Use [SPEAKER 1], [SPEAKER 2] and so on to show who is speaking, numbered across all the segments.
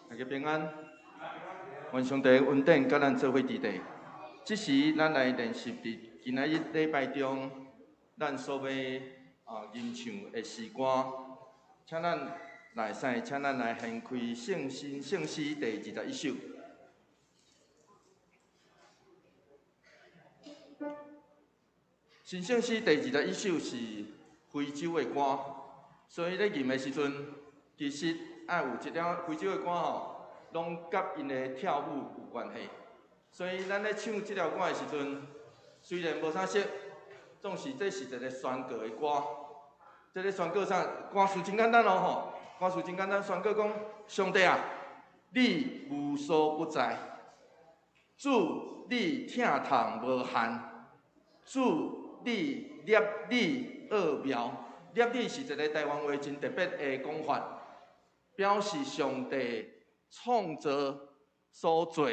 [SPEAKER 1] 大家平安，愿上帝稳定甲咱做伙伫地。即时咱来练习伫今仔日礼拜中，咱所要吟唱的诗歌，请咱来献开圣诗第21首。圣诗第21首是非洲的歌，所以咧吟的时阵，其实爱有一条非洲的歌吼，拢甲因的跳舞有关系。所以咱咧唱即条歌的时阵，虽然无啥识，总是这是一个宣告的歌。这个宣告啥？歌词真简单哦吼，歌词真简单，宣告讲：上帝啊，你无所不在，主你疼痛无限，主。你业力奥妙，业力是一个台湾话真特别的讲法，表示上帝创造所做，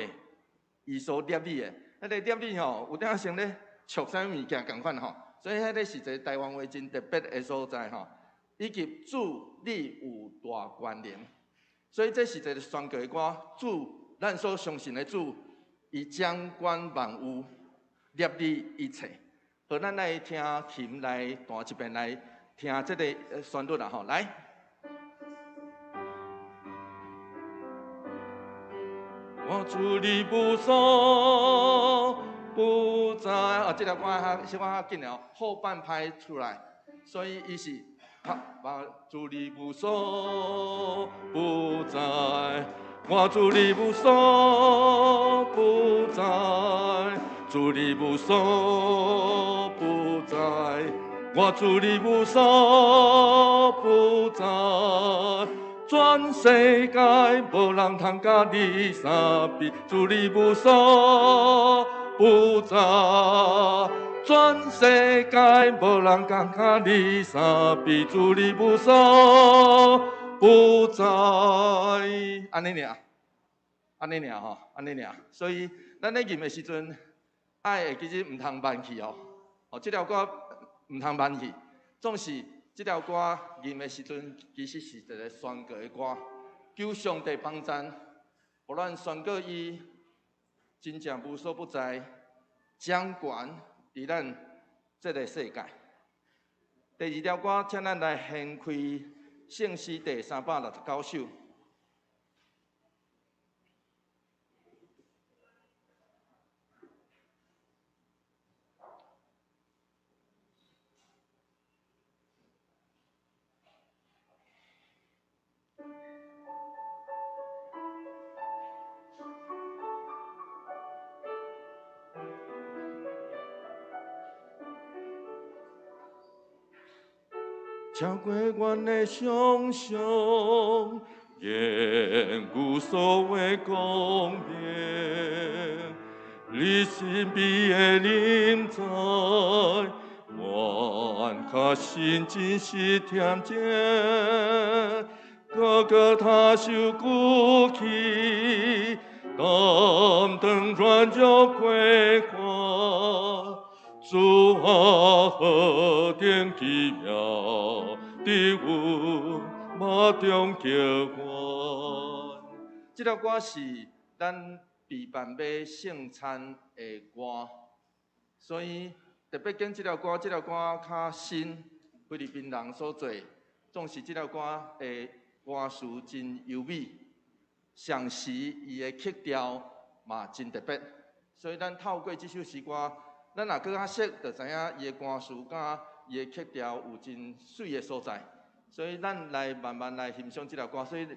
[SPEAKER 1] 伊所业力的。迄个业力吼，有当先咧触啥物件共款吼，所以迄个是一个台湾话真特别的所在吼，以及主你有大关联，所以这是一个宣告的歌。主，咱所相信的主，伊掌管万物，业力一切。好，咱来听琴来弹一遍，来听这个旋律啦吼，来。我主你无所不在，这条歌小可较紧了，后半拍出来，所以伊是我主你无所不在，我主你无所不在。主你无所不在，我主你无所不在，全世界无人通甲你相比。主你无所不在，全世界无人通甲你相比。主你无所不在，安尼尔，安尼尔吼，安尼尔。所以咱咧吟的时阵。爱其实唔通慢去哦，这条歌唔通慢去，总是这条歌吟的时阵，其实是一个宣告的歌，求上帝帮咱，互咱宣告伊真正无所不在，掌权伫咱这个世界。第二条歌，请咱来献开圣诗第369首。超过阮的想象，言无所谓讲明，你神秘的临在，阮较心真是恬静，个他受孤气，甘当软弱归还。主啊，何等奇妙的有马中叫唤！这条歌是咱被办要圣餐的歌，所以特别拣这条歌。这条歌较新，菲律宾人所做，总是这条歌的歌词真优美，上时伊的曲调嘛真特别，所以咱透过这首诗歌。咱若搁较熟，就知影伊的歌词甲伊的曲调有真水的所在，所以咱来慢慢来欣赏这条歌。所以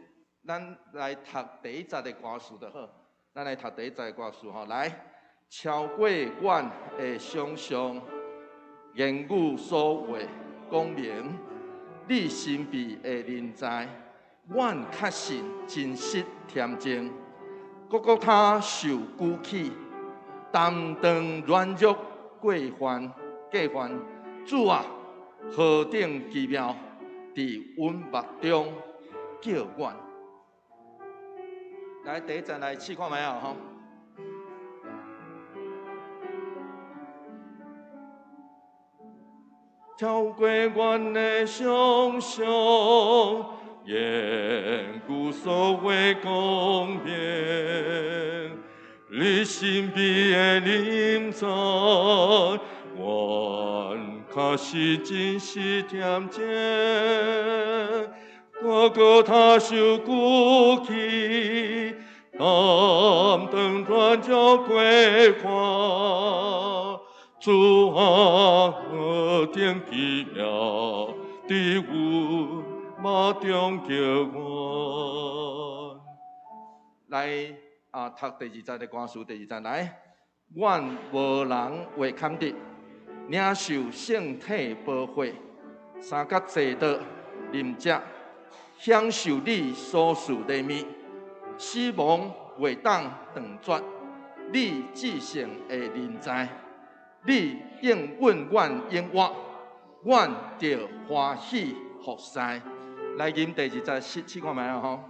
[SPEAKER 1] 咱来读第一节的歌词就好。咱来读第一节的歌词吼，来超过阮的想象，言语所话讲明，你神秘的临在，阮确信真实恬静，各他受孤气。担当软弱过患，主啊，何等奇妙，伫阮目中叫阮。来，第一站来试看觅啊吼。超过阮的想象，言故所谓公平，你身边的临在，愿较是真实甜甜，我个他受孤气，甘当转就归还。主啊，何等奇妙的有马中叫我。
[SPEAKER 2] 来读第20节歌词，第20节来，阮无人为坎的，领受圣体保护，三角坐倒临者，享受你所赐礼物，死亡袂当断绝，你至圣的临在。你应允阮应我，阮着欢喜服侍。来，吟第20节试看卖啊吼。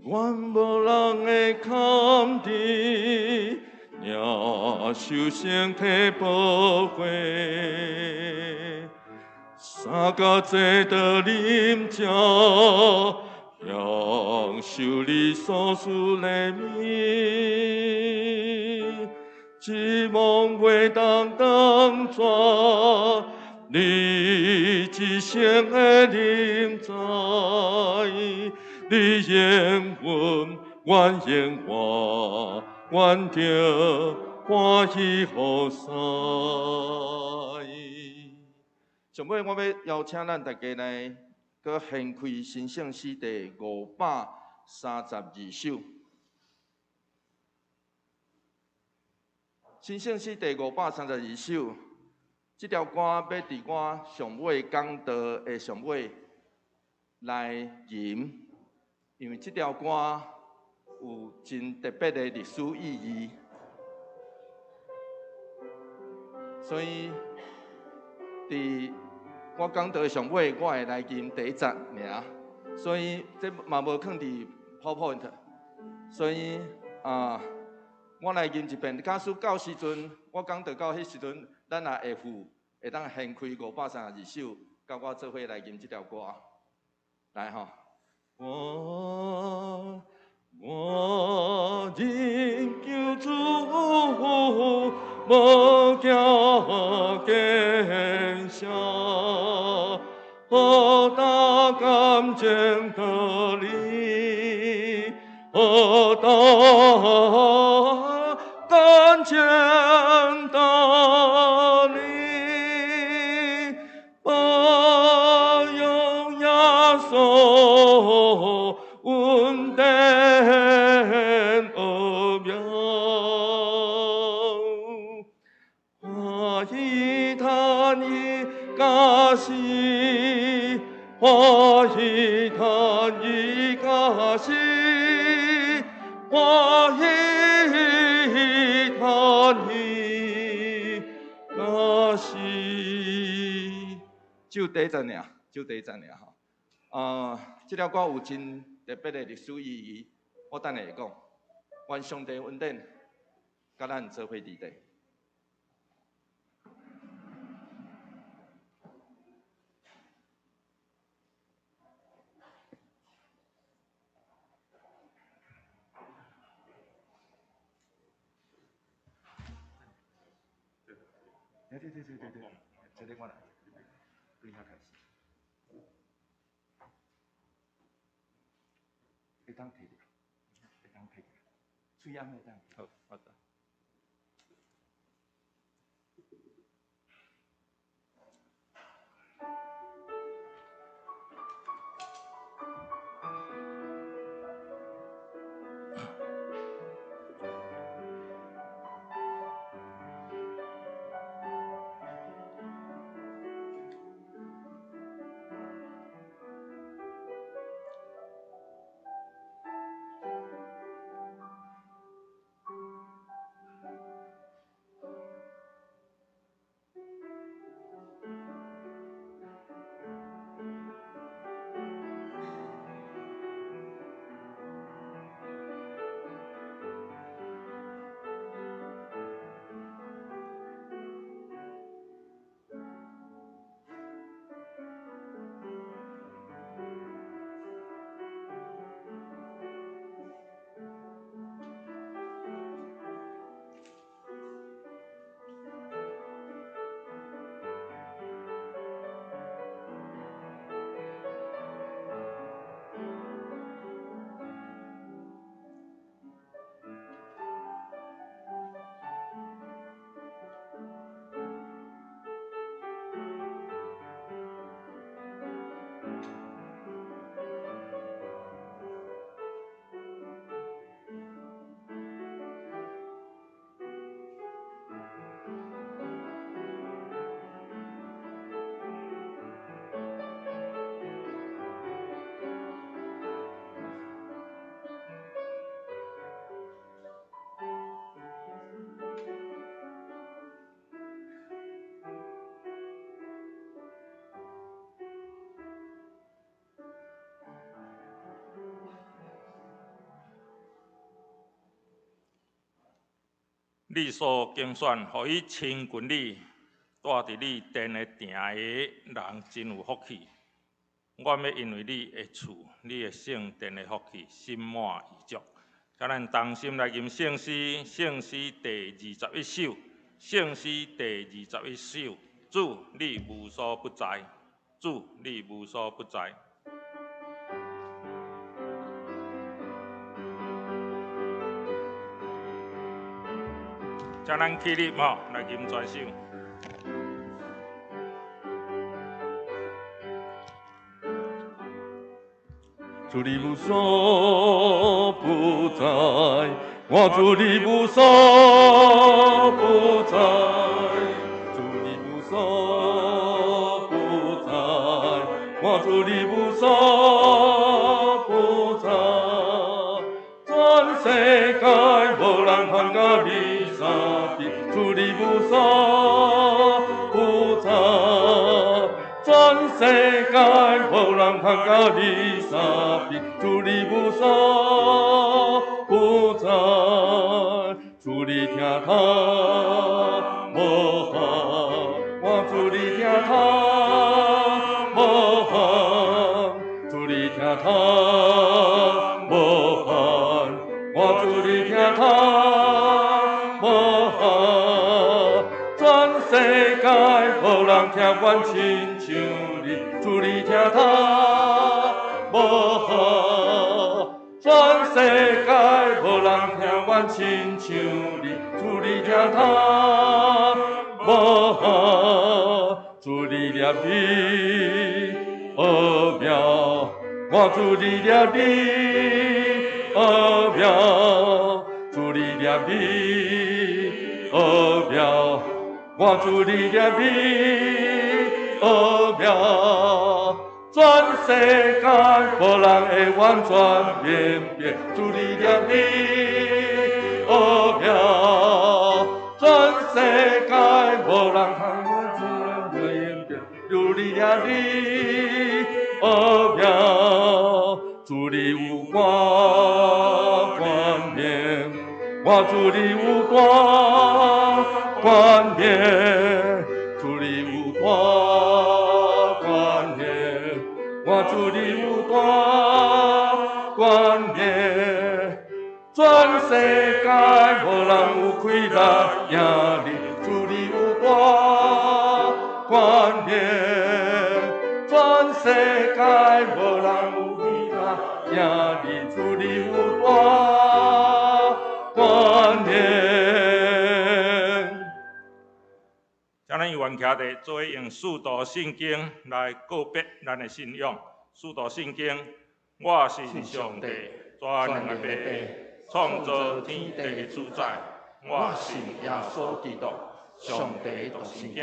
[SPEAKER 1] 阮无人会堪治，领受圣体保护。三角坐倒临者，享受你所赐礼物，指望袂当断绝，你至圣的临在，你应允，阮应我，阮着欢喜服侍。
[SPEAKER 2] 上尾我要邀请咱大家来，搁献开新圣诗第532首。新圣诗第532首，这条歌要伫我上尾讲道的上尾来吟，因为这条歌有真特别的历史意义，所以伫我讲道上尾，我会来吟第1节尔，所以这嘛无放伫 PowerPoint， 所以我来吟一遍。假使到时阵我讲道到迄时阵，咱也会当献开532首，甲我做伙来吟这条歌。来吼，
[SPEAKER 1] 我因救主无惊惊吓，何大感情的你，何大感情的你，保佑耶稣稳定奥妙，欢喜叹伊家喜，欢喜叹伊家喜，欢喜叹伊家喜。
[SPEAKER 2] 就第1节尔，就第1节尔吼。这条歌有真特别的历史意义，我等下会讲。愿上帝恩典，甲咱做伙伫地。对，这个我来，对遐开始。会当摕着，会当摕着，嘴烟会当。
[SPEAKER 1] 好，好的。
[SPEAKER 3] 你所竞选，互伊亲近你，带伫你殿的埕下人真有福气。我要因为你的厝、你的圣殿的福气，心满意足。请咱同心来吟圣诗，圣诗第21首，圣诗第21首。主，你无所不在，主，你无所不在。请咱起立吼，来吟全首。
[SPEAKER 1] 主你无所不在，我主你无所不在，主你无所不在，我主你无所不在，全世界无人通甲你相比，主你无所不在，全世界无人通甲你相比，主你无所不在，主你听他无限，我主你听他无限，主你听他无限，我主你听他无限，全世界无人听阮亲像你，主你听他无限，全世界无人听阮亲像你，主你听他无限，主你念你奥妙，我主你念你奥妙，主你念你奥妙，我主你念你奥妙。全世界无人会完全明白，主你念你奥妙。全世界无人通完全明白，主你念你奥妙。主你有光冠冕，我主你有光冠冕，主你有光冠冕。我主你有大冠冕，全世界无人有亏难赢你，主你有大冠冕，全世界无人有亏难赢你，主你有大冠冕。
[SPEAKER 3] 请咱愿徛地，做伙用四道圣经来告别咱的信仰。四道圣经，我信上帝，全能的爸爸，创造天地的主宰。我信耶稣基督，上帝独生子，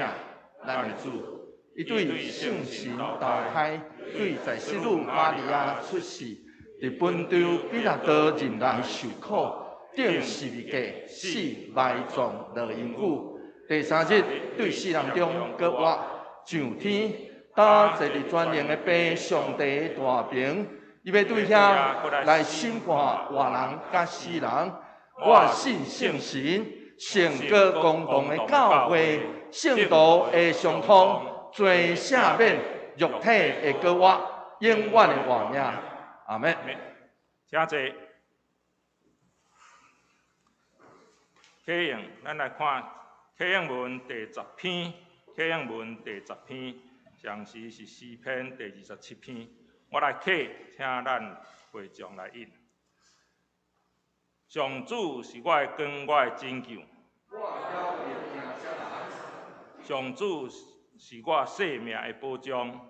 [SPEAKER 3] 咱的主。伊对圣神投胎，对在世女玛利亚出世，伫本州比拉多任内受苦，顶十字架死埋葬落阴府。第三日，对死人中搁活上天，搭坐伫全能的爸上帝大屏，伊要对遐来审判活人甲死人。我信圣神，圣过公堂的教会，圣徒会相通，罪赦免，肉体会搁活，永远的活命。阿门。请坐。启应，咱来看。启应文第10篇，启应文第10篇，上时是诗篇第27篇。我来启，请咱会众来应。上主是我的光，我的拯救。上主是我性命的保障。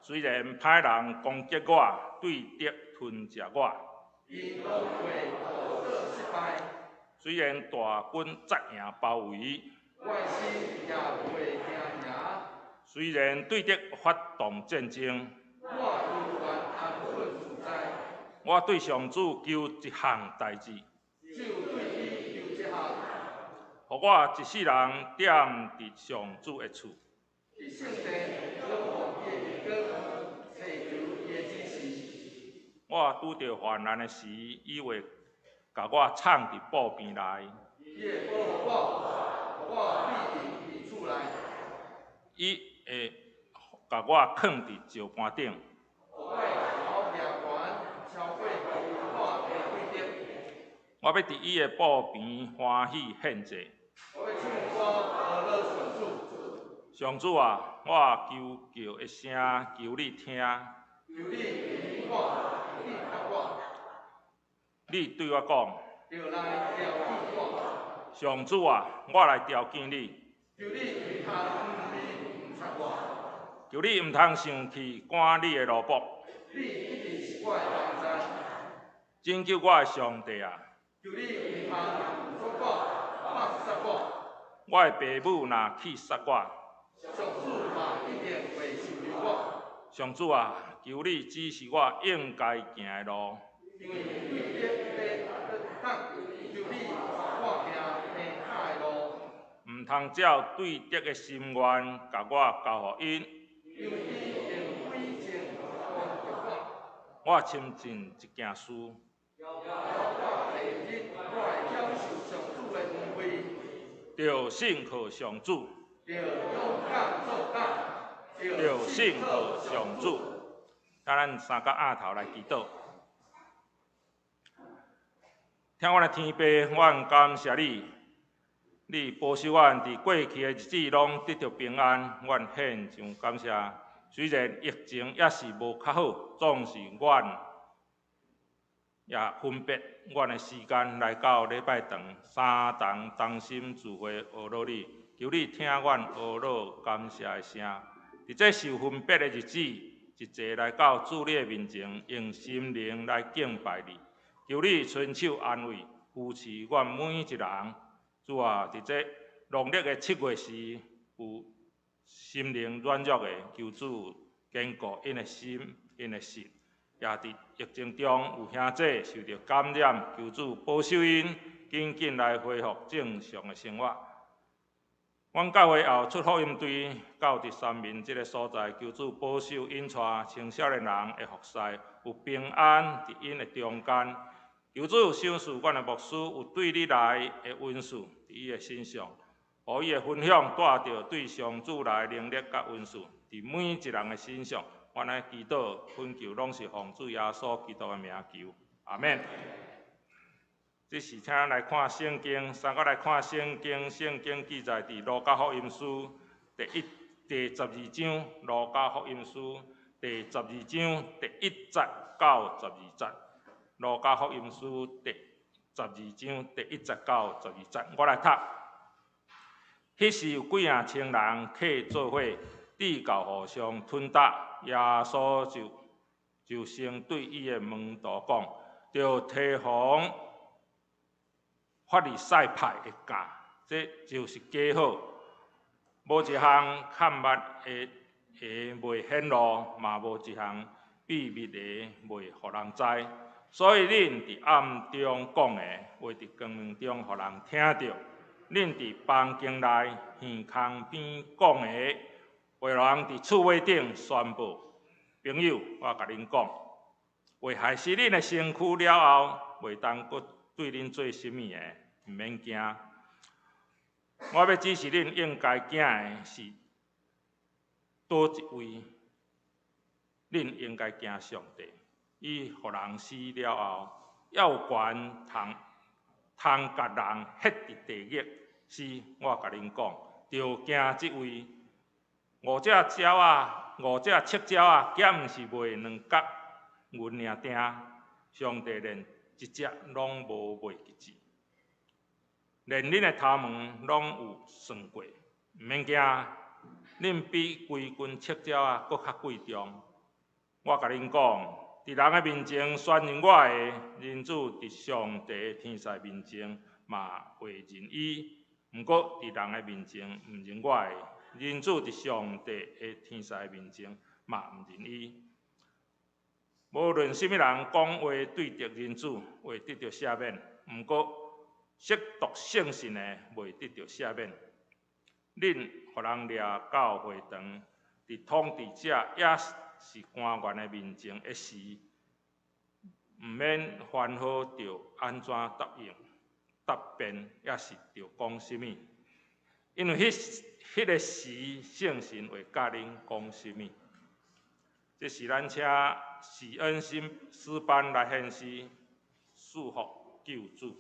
[SPEAKER 3] 虽然歹人攻击我，对敌吞食我。虽然大军扎营包围，虽然对敌发动战争，我对上主求一项代志，互我一世人踮伫上主的厝。我拄着患难的时，以为甲我藏伫布边内。
[SPEAKER 2] 伊会保护我必定伫厝内。
[SPEAKER 3] 伊会甲我藏伫石盘顶。
[SPEAKER 2] 我会头掠悬，超过看袂规定。
[SPEAKER 3] 我要伫伊的布边欢喜献祭。
[SPEAKER 2] 我要唱歌和乐顺主。
[SPEAKER 3] 上主啊，我求叫一声，求你听。
[SPEAKER 2] 求你听我，你答我。
[SPEAKER 3] 你对我讲。
[SPEAKER 2] 就来调戏我。
[SPEAKER 3] 上主啊，我来调见你。
[SPEAKER 2] 求你唔通唔插我。
[SPEAKER 3] 求你唔通生气赶你的奴仆。
[SPEAKER 2] 你一定是我的同在。
[SPEAKER 3] 拯救我的上帝啊！
[SPEAKER 2] 求你唔通捉我，放杀我。
[SPEAKER 3] 我的父母若去杀我。
[SPEAKER 2] 上主嘛一定会收留我。
[SPEAKER 3] 上主啊，求你指示我应该行的路。
[SPEAKER 2] 因为你咧等，求你让我行平坦的路。
[SPEAKER 3] 唔通照对敌的心愿，甲我交予因。
[SPEAKER 2] 因为你用规情帮助我。
[SPEAKER 3] 我亲近一件事。
[SPEAKER 2] 我会享受上主的恩惠。
[SPEAKER 3] 着信靠上主。
[SPEAKER 2] 着勇敢做工。
[SPEAKER 3] 着信靠上主。咱三角額頭來祈禱。聽阮的天父，阮感謝你，你保守阮佇過去的日子攏得到平安，阮獻上感謝。雖然疫情也是無較好，總是阮也分別阮的時間來到禮拜堂三重同心聚會學樂你，求你聽阮學樂感謝的聲。伫這受分別的日子，一齊來到主你的面前，用心靈來敬拜你。求你伸手安慰、扶持阮每一人。主啊，伫這農曆的7月時，有心靈軟弱的，求主堅固因的心、因的心。也伫疫情中有兄弟受到感染，求主保守因，緊緊來恢復正常的生活。阮教會後出福音隊到第3面這個所在，求主保守因帶青少年人的服侍有平安伫因的中間。求主賞賜阮的牧師有對你來的恩賜伫伊的身上，互伊的分享帶着對上主來的能力甲恩賜伫每一人的身上。阮的祈禱懇求攏是奉主耶穌基督的名求，阿免。這是請咱來看聖經，三個來看聖經。聖經記載佇路加福音書第12章，路加福音書第12章第1節到12節。路加福音書第12章第1節到12節，我來讀。迄時有幾啊千人客做伙，地教互相吞打，耶穌就先對伊的門徒講，着提防法利賽派的教，這就是假好。無一項看密的袂顯露，嘛無一項秘密的袂互人知。所以恁佇暗中講的，會佇光明中互人聽到；恁佇房間內耳孔邊講的，會人佇厝尾頂宣布。朋友，我甲恁講，會害死恁的身軀了後，袂當閣對恁做啥物的，毋免驚。我要指示恁應該驚的是倒一位？恁應該驚上帝。伊互人死了後，要有權通甲人ฮ็佇地獄。是，我甲恁講，着驚即位。五隻鳥七鳥檢毋是賣2角銀爾定，上帝連一隻攏無賣一隻，連恁的頭毛攏有算過，毋免驚，恁比規群七鳥佫較貴重。我甲恁講。伫人的面前宣揚我的，人子伫上帝天使面前嘛會認伊；毋過伫人的面前毋認我的，人子伫上帝的天使面前嘛毋認伊。無論什麼人講話對着人子，會得到赦免；毋過褻瀆聖神的，袂得到赦免。恁互人掠到會堂，伫統治者也是官員的面前的事，毋免烦恼着安怎答应、答辩，也是着讲什么，因为迄个时圣神会教恁讲什么。这是咱请施恩诗班来献诗，祝福救主。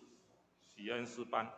[SPEAKER 3] 施恩诗班。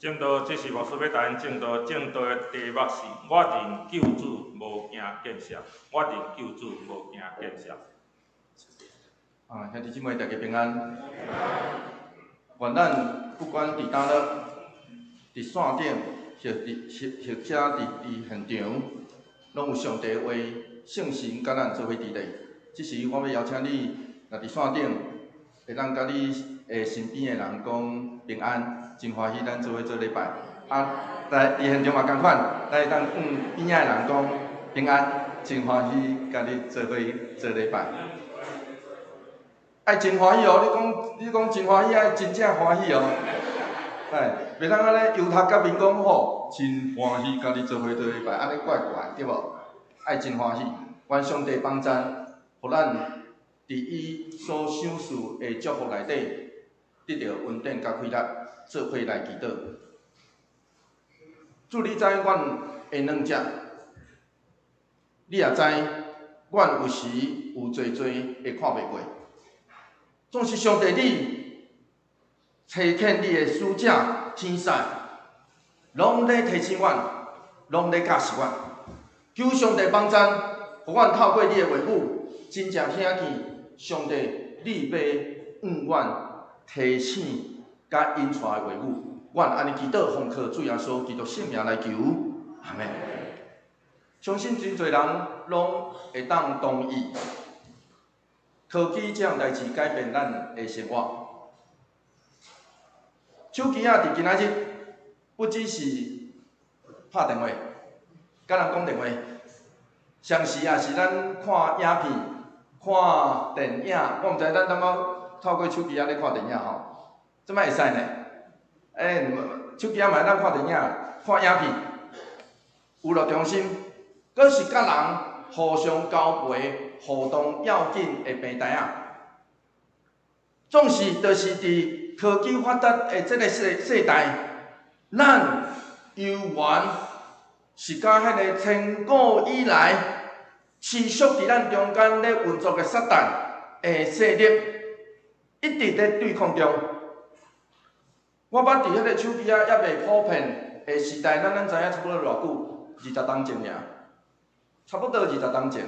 [SPEAKER 3] 正道，这是牧师要答应正道。正道的题目是：我认救主，无惊见笑。我认救主，无惊见笑。
[SPEAKER 2] 兄弟姊妹，大家平安。愿咱不管伫倒了，伫线顶，或者伫现场，拢有上帝的话，圣神甲咱做伙伫咧。即时我要邀请你，若伫线顶，会当甲你身边的人讲平安。真欢喜，咱做伙做礼拜。来，伫现场嘛共款，来当边仔的人讲平安，真欢喜，甲你做伙做礼拜。爱真欢喜哦！你讲真欢喜，爱真正欢喜哦。袂当安尼由头甲面讲好，真欢喜，甲你做伙做礼拜，安尼怪怪，对无？爱真欢喜，愿上帝帮赞，互咱伫伊所赏赐的祝福内底，得到稳定甲快乐。做伙来祈祷。主，你知阮会软食，你也知阮有时有侪会看袂过。总是上帝你差遣你的使者天使，拢咧提醒阮，拢咧教示阮。求上帝帮咱，互阮透过你的话语，真正听见上帝你要向阮提醒甲引出的话语。阮安尼祈祷，奉靠主耶稣基督圣名来求，阿门。相信真侪人拢会当同意，科技这样代志改变咱的生活。手机啊，伫今仔日不只是拍电话、甲人讲电话，上时也是咱看影片、看电影。我毋知咱感觉透过手机啊咧看电影吼，即摆会使呢？手机啊嘛咱看电影、看影片，有了中心。阁是甲人互相交陪、互动要紧的平台啊。总是就是伫科技发达的这个世代，咱犹原是甲迄个千古以来持续伫咱中间咧运作的撒旦的势力，一直咧对抗中。我捌伫迄个手机啊还未普遍的时代，咱知影差不多偌久，20冬前尔。差不多20冬前，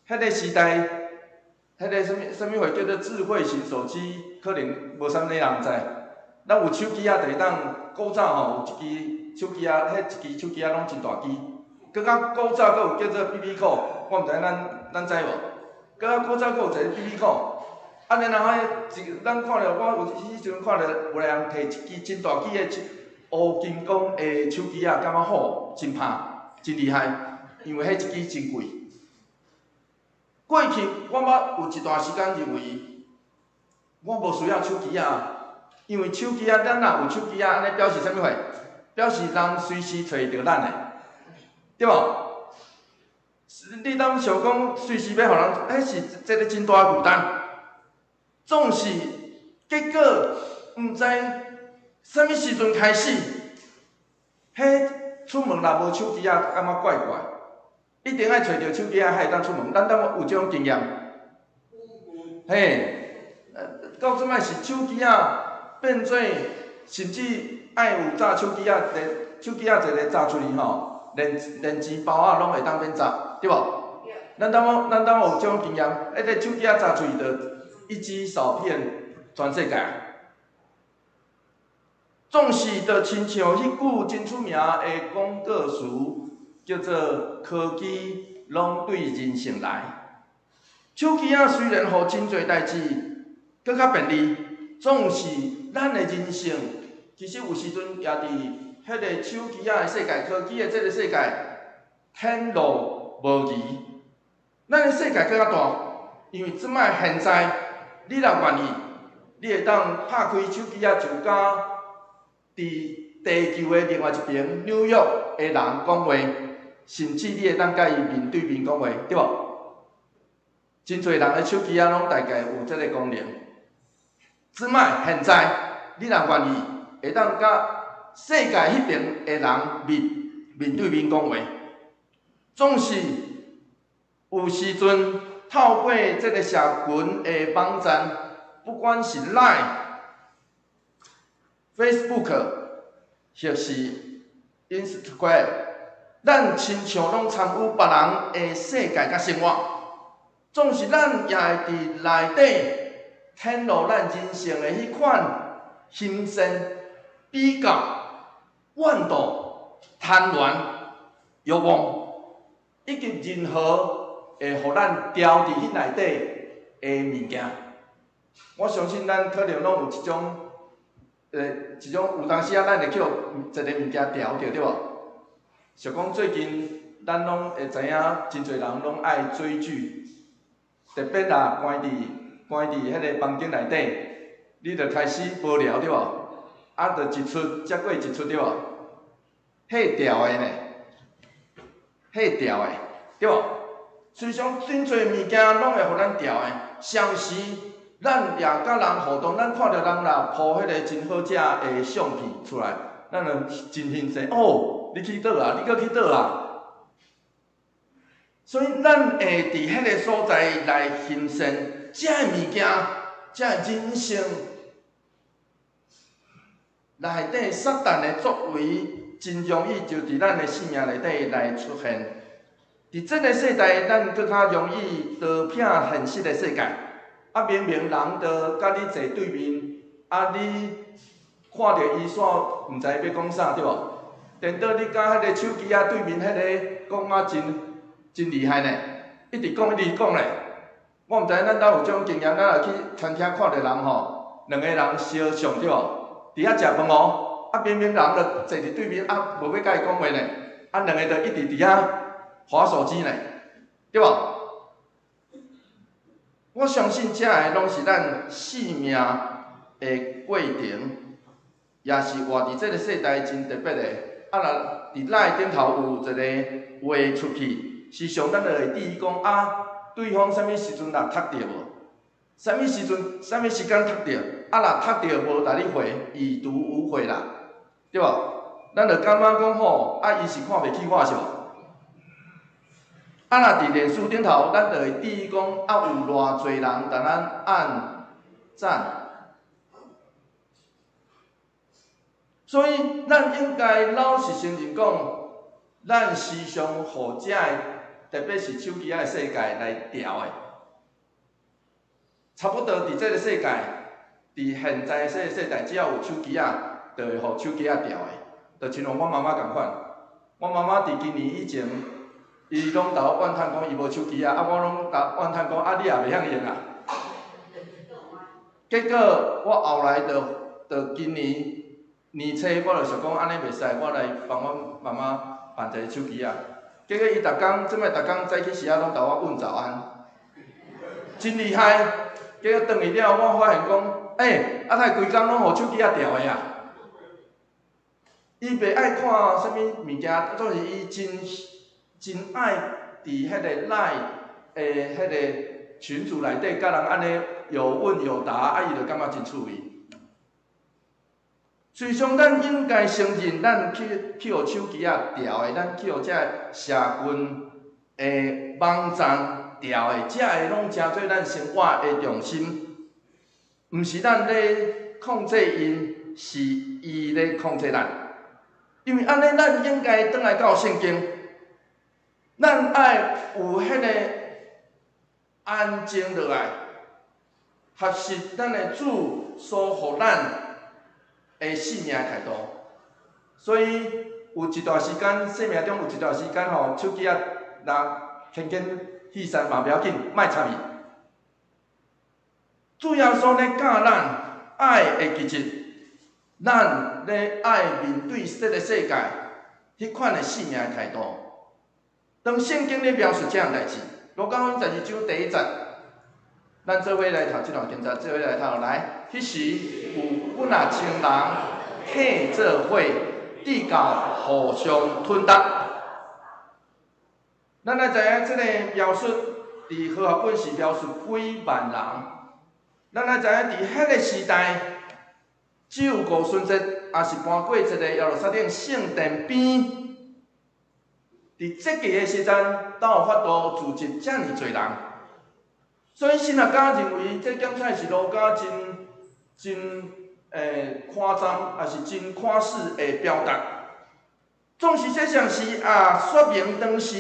[SPEAKER 2] 迄个时代，迄个什么话叫做智慧型手机，可能无啥物人知。咱有手机啊，就会当古早吼有一支手机啊，迄一支手机啊拢真大支。搁较古早搁有叫做 BB 扣，我毋知咱知无？搁较古早搁有一个 BB 扣，安尼然后咱看着我有迄时阵看着有个人摕一支真大支的乌金光的手机啊，感觉好，真拍，真厉害。因为迄一支真贵。过去我捌有一段时间认为，我无需要手机啊，因为手机啊，咱若有手机啊，安尼表示啥物货？表示人随时找着咱的，对无？你当想讲随时要互人，迄是一个真大负担。总是结果毋知啥物时阵开始，迄出门若无手机啊，感觉怪怪。一定爱找着手机啊，才会当出门。咱有这种经验，嘿，到即摆是手机啊变做，甚至爱有炸手机啊，连手机啊一个炸出去吼，连钱包啊拢会当免炸，对无？咱有这种经验，迄个手机啊炸出去，就一击扫遍全世界。总是就亲像迄句真出名的广告词。叫做科技拢对人性来，手机啊虽然互真侪代志搁较便利，总是咱的人性其实有时阵也伫迄个手机啊的世界、科技的这个世界天路无疑。咱的世界搁较大，因为即摆现在你若愿意，你会当拍开手机啊，就甲伫地球的另外一边纽约的人讲话。甚至你会当甲伊面对面讲话，对无？真侪人的手机啊，拢大概有即个功能。即摆现在，你若愿意，会当甲世界迄边的人面对面讲话。总是有时阵透过即个社群的网站，不管是 Line、Facebook， 或是 Instagram。咱亲像拢参与别人的世界甲生活，总是咱也会伫内底显露咱人性的迄款心生、比较、怨妒、贪婪、欲望，以及任何会互咱掉伫迄内底的物件。我相信咱可能拢有一种有当时啊，咱会叫一个物件掉着，对无？想讲最近，咱拢会知影，真侪人拢爱追剧，特别啦，关伫迄个房间内底，你着开始无聊对无？啊，着一出再过一出对无？迄条的呢？迄条的对无？实际上，真侪物件拢会互咱调的。上时，咱也甲人互动，咱看到人啦，铺迄个真好食的相片出来，咱就真兴奋哦。你去倒啊？你搁去倒啊？所以咱会伫迄个所在来欣赏这物件，这人生内底撒旦的作为，真容易就伫咱的生命内底来出现。伫这个世代，咱更较容易逃避现实的世界。啊，明明人就甲你坐对面，啊，你看着伊煞毋知要讲啥，对无？颠倒你甲迄个手机啊对面迄个讲啊真厉害呢，一直讲咧。我毋知咱兜有种经验，咱若去餐厅看着人吼，两个人相像对无？伫遐食饭哦，啊明明人就坐伫对面，啊无要甲伊讲话呢，啊两个就一直伫遐滑手机呢，对无？我相信这个拢是咱生命的过程，也是活伫这个世代真特别的。啊，若伫咱顶头有一个话出去，时常咱就会注意讲啊，对方啥物时阵若读着无？啥物时阵、啥物时间读着？啊，若读着无来你回，已读无回啦，对无？咱就感觉讲吼，啊，伊是看袂起我是无？啊，若伫脸书顶头，咱就会注意讲啊，有偌侪人甲咱按赞。所以，咱应该老实承认讲，咱时常互这个，特别是手机仔的世界来调的。差不多伫这个世界，伫现在这个世代，只要有手机仔，就会互手机仔调的。就亲像我妈妈共款，我妈妈伫今年以前，伊拢甲我怨叹讲伊无手机仔，啊我拢甲怨叹讲啊你也袂晓用啊。结果我后来就今年。年初我就想讲安尼袂使，我来帮我妈妈办一个手机啊。结果伊逐工，即摆逐工早起时啊，拢甲我问早安，真厉害。结果转去了，我发现讲，啊，他规工拢互手机啊调的啊。伊袂爱看啥物物件，总是伊真爱伫迄个赖迄个群组内底，甲人安尼有问有答，啊，伊就感觉真趣味。虽上，咱应该承认，咱去互手机啊调的，咱去互这社群的网站调的，这个拢真做咱生活的重心，毋是咱咧控制因，是伊咧控制咱。因为安尼，咱应该转来到圣经，咱爱有迄个安静落来，学习咱的主所互咱。生命态度，所以有一段时间，生命中有一段时间吼，手机啊，若轻弃散嘛，袂要紧，莫插伊。主耶稣咧教咱爱的基质，咱咧爱面对这个世界，迄款的生命的态度。当圣经咧描述这样代志，罗马书12章第1节，咱做伙来读这段经节，做伙来读来。迄时有本啊千人替做伙，地教互相吞达。咱来知影即个描述，伫和合本是描述几万人。咱来知影伫迄个时代，只有五旬节，也是搬过一个耶路撒冷圣殿边。伫这期的时阵，才有法度组织遮尔侪人。所以神学家认为，这检采是路加真夸张，也是真看似的表达。总实际上是说明当时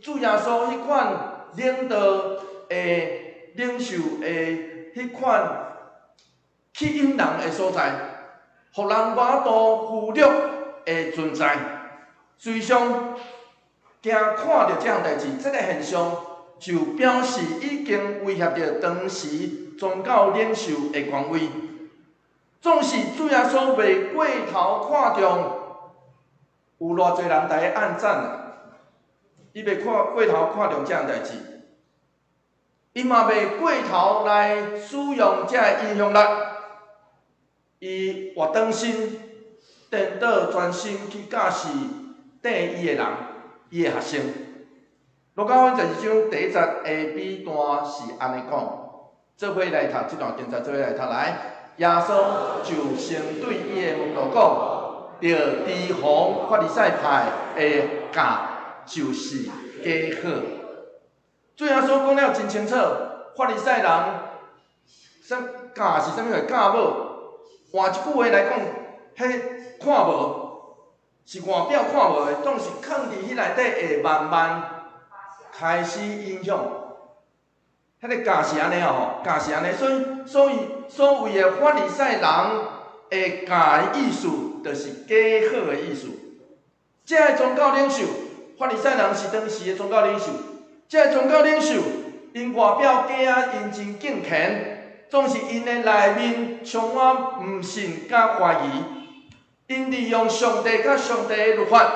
[SPEAKER 2] 主耶稣迄款领导的领袖的迄款吸引人的所在，互人无度忽略的存在。随上，惊看到这样代志，这个现象就表示已经威胁到当时宗教领袖的权威。总是主耶稣袂过头看重有偌侪人来按赞，伊袂过头看重这样代志，伊嘛袂过头来使用这影响力，伊活当心颠倒专心去教示缀伊的人，伊的学生。路加福音12章第1节下尾段是安尼讲，做伙来读这段经节，做伙来读来。耶稣就先对伊的门徒讲：，着提防法利赛派的教就是假好。主耶稣讲了真清楚，法利赛人教是啥物话？教无？换一句话来讲，迄看无，是外表看无的，总是藏伫迄内底，会慢慢开始影响。迄个教是安尼哦，教是安尼，所谓的法利赛人会教的意思，就是假好的意思。这个宗教领袖，法利赛人是当时的宗教领袖。这个宗教领袖，因外表假啊，因真敬虔，总是因的内面充满毋信甲怀疑。因利用上帝甲上帝的律法，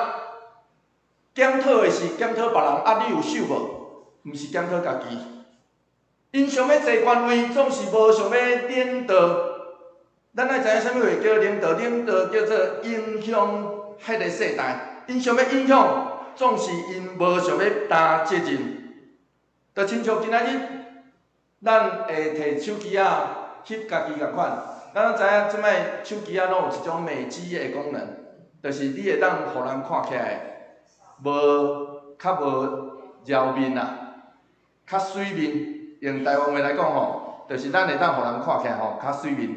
[SPEAKER 2] 检讨的是检讨别人啊，你有守无？毋是检讨家己。因想要坐官位，总是无想要领导。咱爱知影啥物话叫领导？领导叫做影响迄个世代。因想要影响，总是因无想要担责任。就亲像今仔日，咱会摕手机啊翕家己共款。咱知影即摆手机啊，拢有一种美肌的功能，就是你会当互人看起来较无撩面啊，较水面。用台湾话来讲吼，就是咱会当互人看起来吼较水面。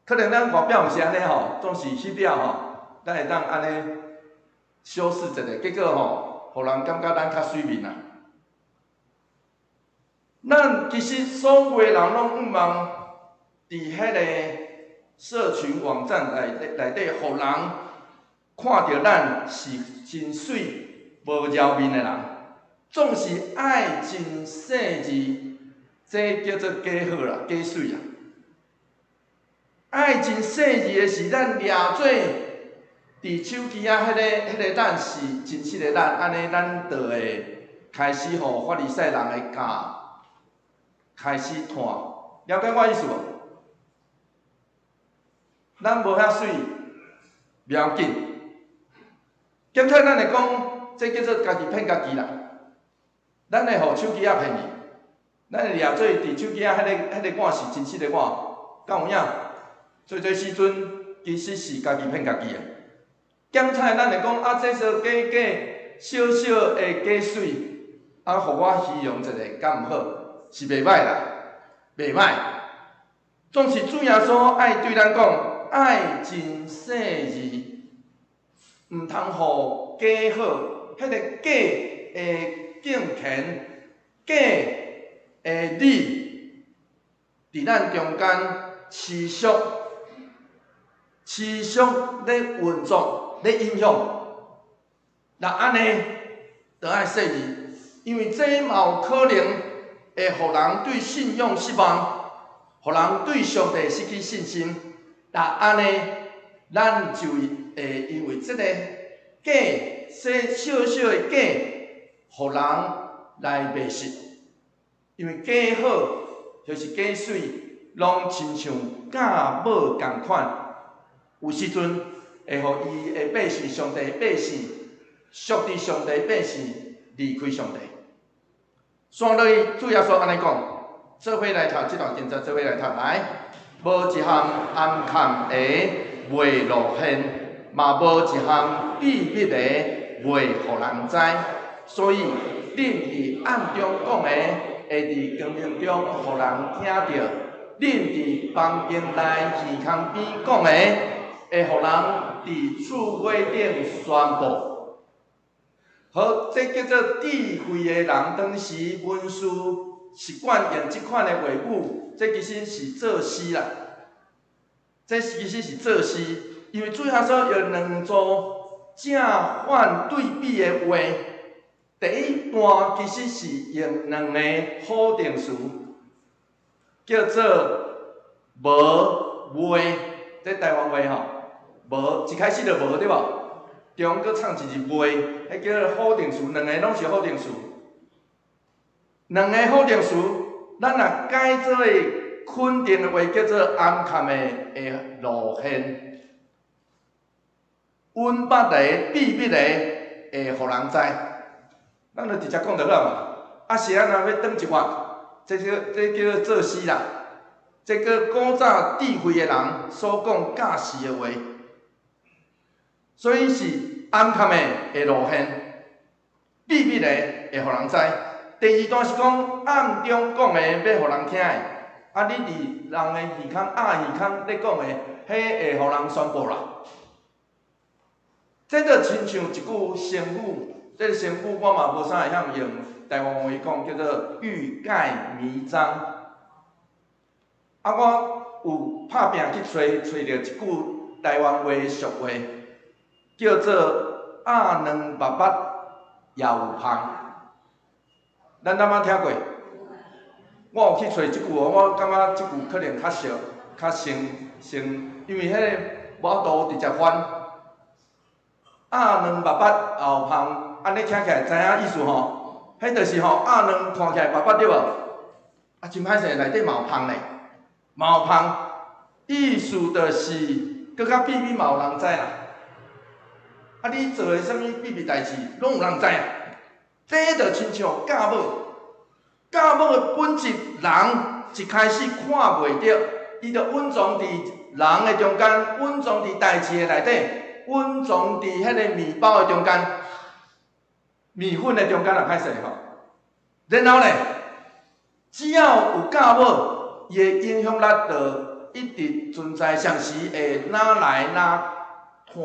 [SPEAKER 2] 可能咱外表毋是安尼吼，总是翕了吼，咱会当安尼修饰一下，结果吼，互人感觉咱较水面啊。咱其实所有的人拢毋茫伫迄个社群网站内底，互人看到咱是真水、无撩面的人，总是爱真细字。这叫做假好啦，假水啦。爱真细字的是咱抓做伫手机啊，迄个咱是真实的咱，安尼咱就会开始互法利赛人的教开始看，了解我意思无？咱无遐水，袂要紧。检讨咱会讲，这叫做家己骗家己啦。咱会互手机仔骗去。咱会掠做伫手机仔迄个我是真实的我，敢有影？做时阵其实是家己骗家己的。检采咱会讲啊，这小小小的假水，啊，互我形容一下，敢毋好？是袂歹啦，袂歹。总是主耶稣爱对咱讲，爱真细字，毋通互假好，迄个假的敬虔，假。你伫咱中间持续咧运作、咧影响，那安尼就爱细字，因为这嘛有可能会互人对信仰失望，互人对上帝失去信心。那安尼，咱就会因为这个假小小的假，互人来迷失。因为假好就是假水，拢亲像假某共款，有时阵会互伊的百姓、上帝的百姓、属伫上帝的百姓离开上帝。线落去，主耶稣安尼讲，做伙来读这段经节，做伙来读来。无一项暗藏的袂露现，嘛无一项秘密的袂互人知。所以，恁伫暗中讲的。会伫光明中，互人听到；恁伫房间内耳孔边讲的，会互人伫厝尾顶宣布。好，这叫做智慧的人，当时文士习惯用即款的话语，这其实是作诗啦。这其实是作诗，因为主耶稣有两组正反对比的话。第一段其实是用两个否定词，叫做无话，这台湾话吼，无一开始就无对无，中搁藏一字话，迄叫做否定词，两个拢是否定词。两个否定词，咱若改做肯定的话，叫做暗藏的会露现，稳八的秘密的会互人知。咱就直接讲就好嘛。啊是啊，若要转一法，这叫做作诗啦。这个古早智慧的人所讲假实的话，所以是暗藏的会露现，秘密的会互人知。第二段是讲暗中讲的要互人听的，啊你伫人的耳孔、耳孔咧讲的，迄会互人宣布啦。这就亲像一句成语，这个成语我嘛无啥会晓用台湾话讲，叫做欲盖弥彰。啊，我有拍拼去找着一句台湾话的俗话，叫做“鸭卵拔拔也有香”。咱敢捌听过？我有去找即句哦，我感觉即句可能较俗、较成，因为迄个我都直接翻。鸭卵拔拔也有香，安尼听起来知影意思吼？迄就是吼鸭卵看起来拔拔对无？啊，真歹势，内底嘛有香咧。毛香，意思就是搁较秘密嘛有人知啦。啊，你做的啥物秘密代志，拢有人知啊。这就亲像嫁某，嫁某的本质，人一开始看袂着，伊就隐藏伫人的中间，隐藏伫代志的内底，隐藏伫迄个面包的中间，面粉的中间啦，歹势吼。然后呢，只要有嫁某。伊的影响力就一直存在，上时会哪来哪看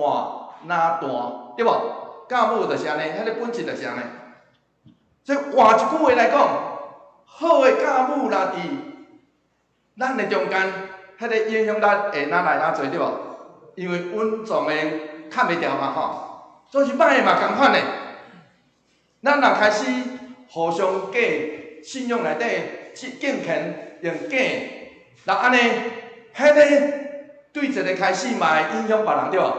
[SPEAKER 2] 哪大，对无？嫁某就是安尼，迄个本质就是安尼。所以换一句话来讲，好的嫁某若伫咱的中间，迄个影响力会哪来哪做，对无？因为稳重的砍袂掉嘛吼，所以歹的嘛共款的。咱若开始互相假信用内底敬虔。用假，那安尼，迄个对一个开始嘛会影响别人对无？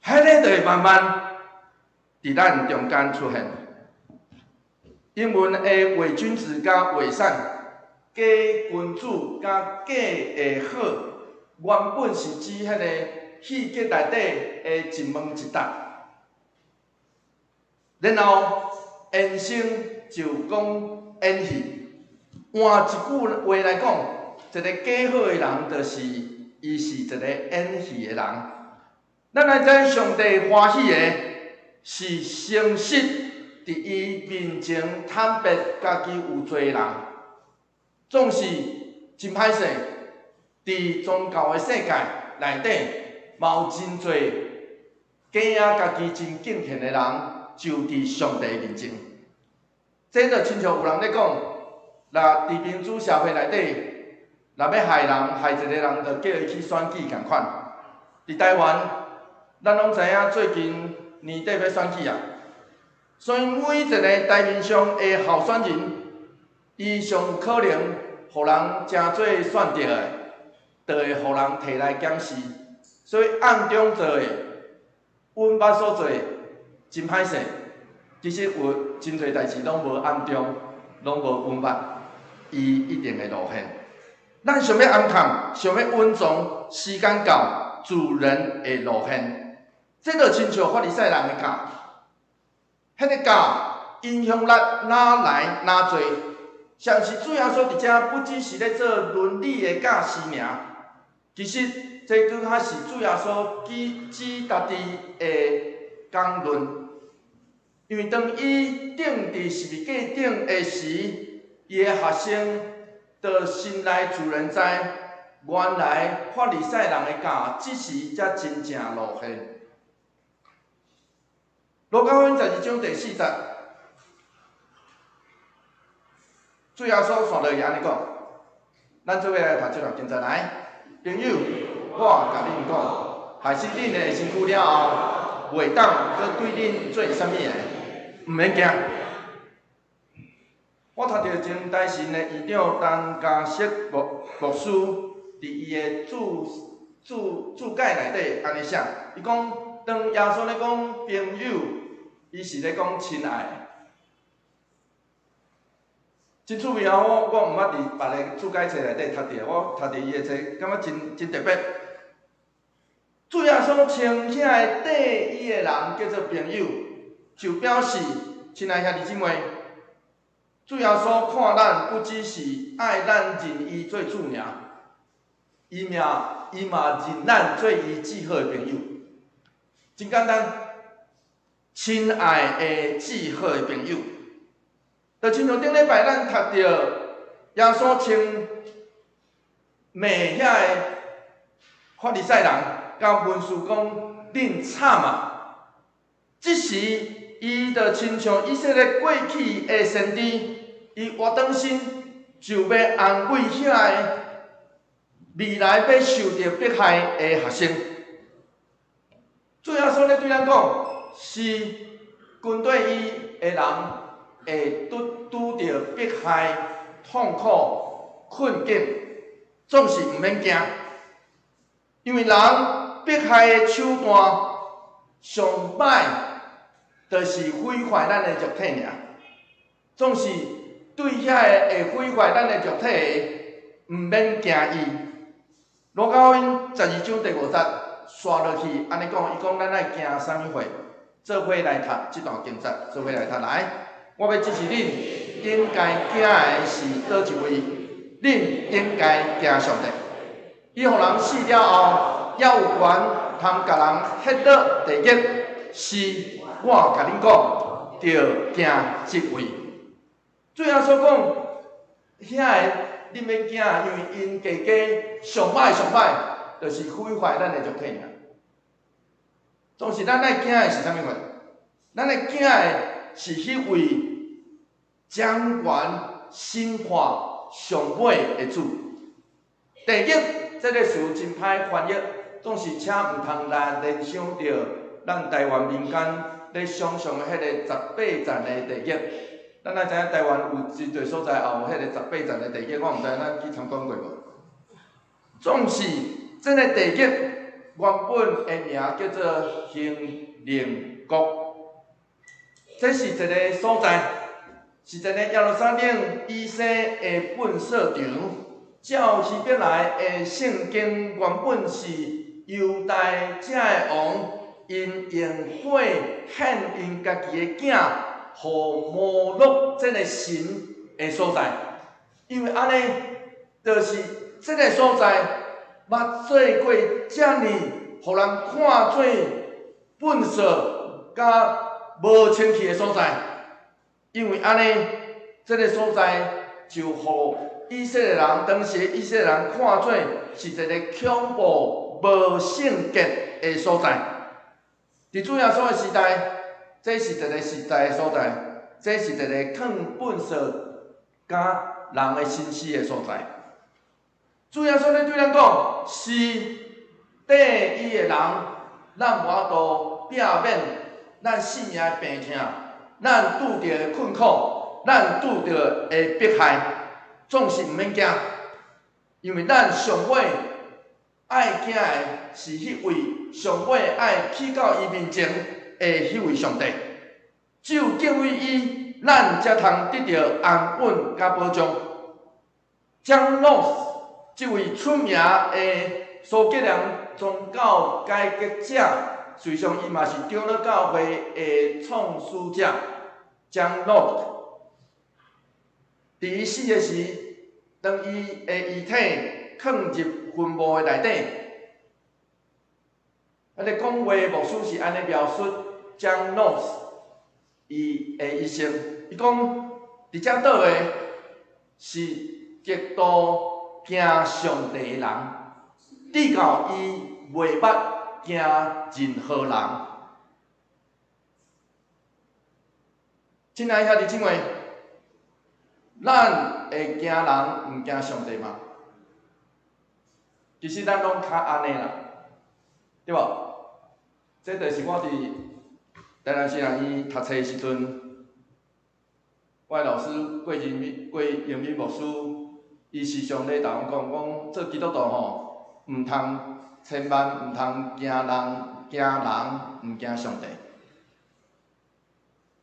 [SPEAKER 2] 迄个就会慢慢伫咱中间出现。英文的伪君子甲伪善，假君子甲假的好，原本是指迄个戏剧内底的一问一答。然后演生就讲演戏。换一句话来讲，一个假好的人，就是伊是一个演戏的人。咱来知上帝欢喜的是诚实，伫伊面前坦白家己有罪的人，总是真歹势。伫宗教的世界内底，嘛有真侪假啊家己真敬虔的人，就伫上帝面前。这就亲像有人咧讲。若伫民主社会内底，若要害人、害一个人，就叫伊去选举共款。伫台湾，咱拢知影最近年底要选举啊，所以每一个台面上的候选人，伊上有可能互人真做选着的，就会互人摕来检视。所以暗中做的，阮捌所做的，真歹势。其实有真侪代志拢无暗中，拢无阮捌。伊一定会露现。咱想要安康，想要稳重，时间到，自然会露现。这就亲像法利赛人的教，迄个教影响力哪来哪多，像是主要说伫遮不只是咧做伦理的教师尔，其实这拄较是主要说指家己的讲论，因为当伊定伫十字架顶的时。伊的学生就心内自然知，原来法利赛人的教即时才真正露现。路加福音12章第4节，主耶稣线落去安尼讲，咱做伙来读这段经节来。朋友，我甲恁讲，害死恁的身躯了后，袂当搁对恁做啥物个，毋免惊。我读到前大神的院长陈家释牧师伫伊的注解内底安尼写，伊讲当耶稣咧讲朋友，伊是咧讲亲爱。真趣味啊！我毋捌伫别个注解册内底读着，我读着伊的册，感觉真特别。主耶稣称遐个缀伊的人叫做朋友，就表示亲爱兄弟姊妹。主耶稣看咱不只是爱咱认伊做主尔，伊嘛认咱做伊至好的朋友。真简单，亲爱的至好的朋友，就亲像顶礼拜咱读到耶稣称骂遐个法利赛人，甲文士讲恁惨啊！即时伊就亲像以色列过去的先知，伊活转身就要安慰遐个未来要受到迫害的学生。主耶稣咧对咱讲，是军队伊的人会拄着迫害、痛苦、困境，总是毋免惊，因为人迫害的手段上歹，就是毁坏咱的肉体尔。总是对遐个会毁坏咱的肉体的，毋免惊伊。路加福音12章第5节。刷落去，安尼讲，伊讲咱爱惊啥物货？做伙来读即段经节，做伙来读来。我要指示恁，应该惊的是倒一位？恁应该惊上帝。伊互人死了后，还有权通甲人ฮ็倒地狱，是我甲恁讲，着惊即位。最后所讲，遐个恁免惊，因为因家家上歹。就是毁坏咱的肉体尔。总是咱爱惊的是啥物货？咱爱惊的是迄位掌权审判上尾的主。地狱这个词真歹翻译，总是请毋通来联想到咱台湾民间咧想象的迄个18层的地狱。咱爱知影台湾有真侪所在也有迄个18层的地狱，我毋知咱去参观过无？总是。这个地狱原本的名叫做行灵国，这是一个所在，是一个耶路撒冷以西的本色场。照希伯来的圣经原本是犹大这个王因用火献因家己的囝，互摩洛这个神的所在，因为安尼，就是这个所在。捌做过遮尔，互人看做粪扫甲无清气的所在，因为安尼，这个所在就互以色列人当时以色列人看做是一个恐怖无圣洁的所在。伫主耶稣的时代，这是一个时代的所在，这是一个放粪扫甲人的心思的所在。主耶稣咧对咱讲，是缀伊的人，咱无法度避免咱性命的病痛，咱拄着的困苦，咱拄着的迫害，总是毋免惊，因为咱上尾爱惊的是迄位上尾爱去到伊面前的迄位上帝。只有敬畏伊，咱才通得到安稳甲保障。将老这位出名的苏格兰宗教改革者，实际上伊嘛是长老教会的创始者，将诺。伫伊死的时，当伊的遗体放入坟墓的内底，咱咧讲话的牧师是安尼描述将诺伊的一生。伊讲，伫遮倒的是极度惊上帝的人，直到伊袂捌惊任何人。亲爱兄弟姊妹，咱会惊人，毋惊上帝吗？其实咱拢较安尼啦，对无？这就是我伫台南师人院读册的时阵，我的老师郭永敏牧师。伊时常咧同我讲，做基督徒吼，千万毋通惊人，毋惊上帝。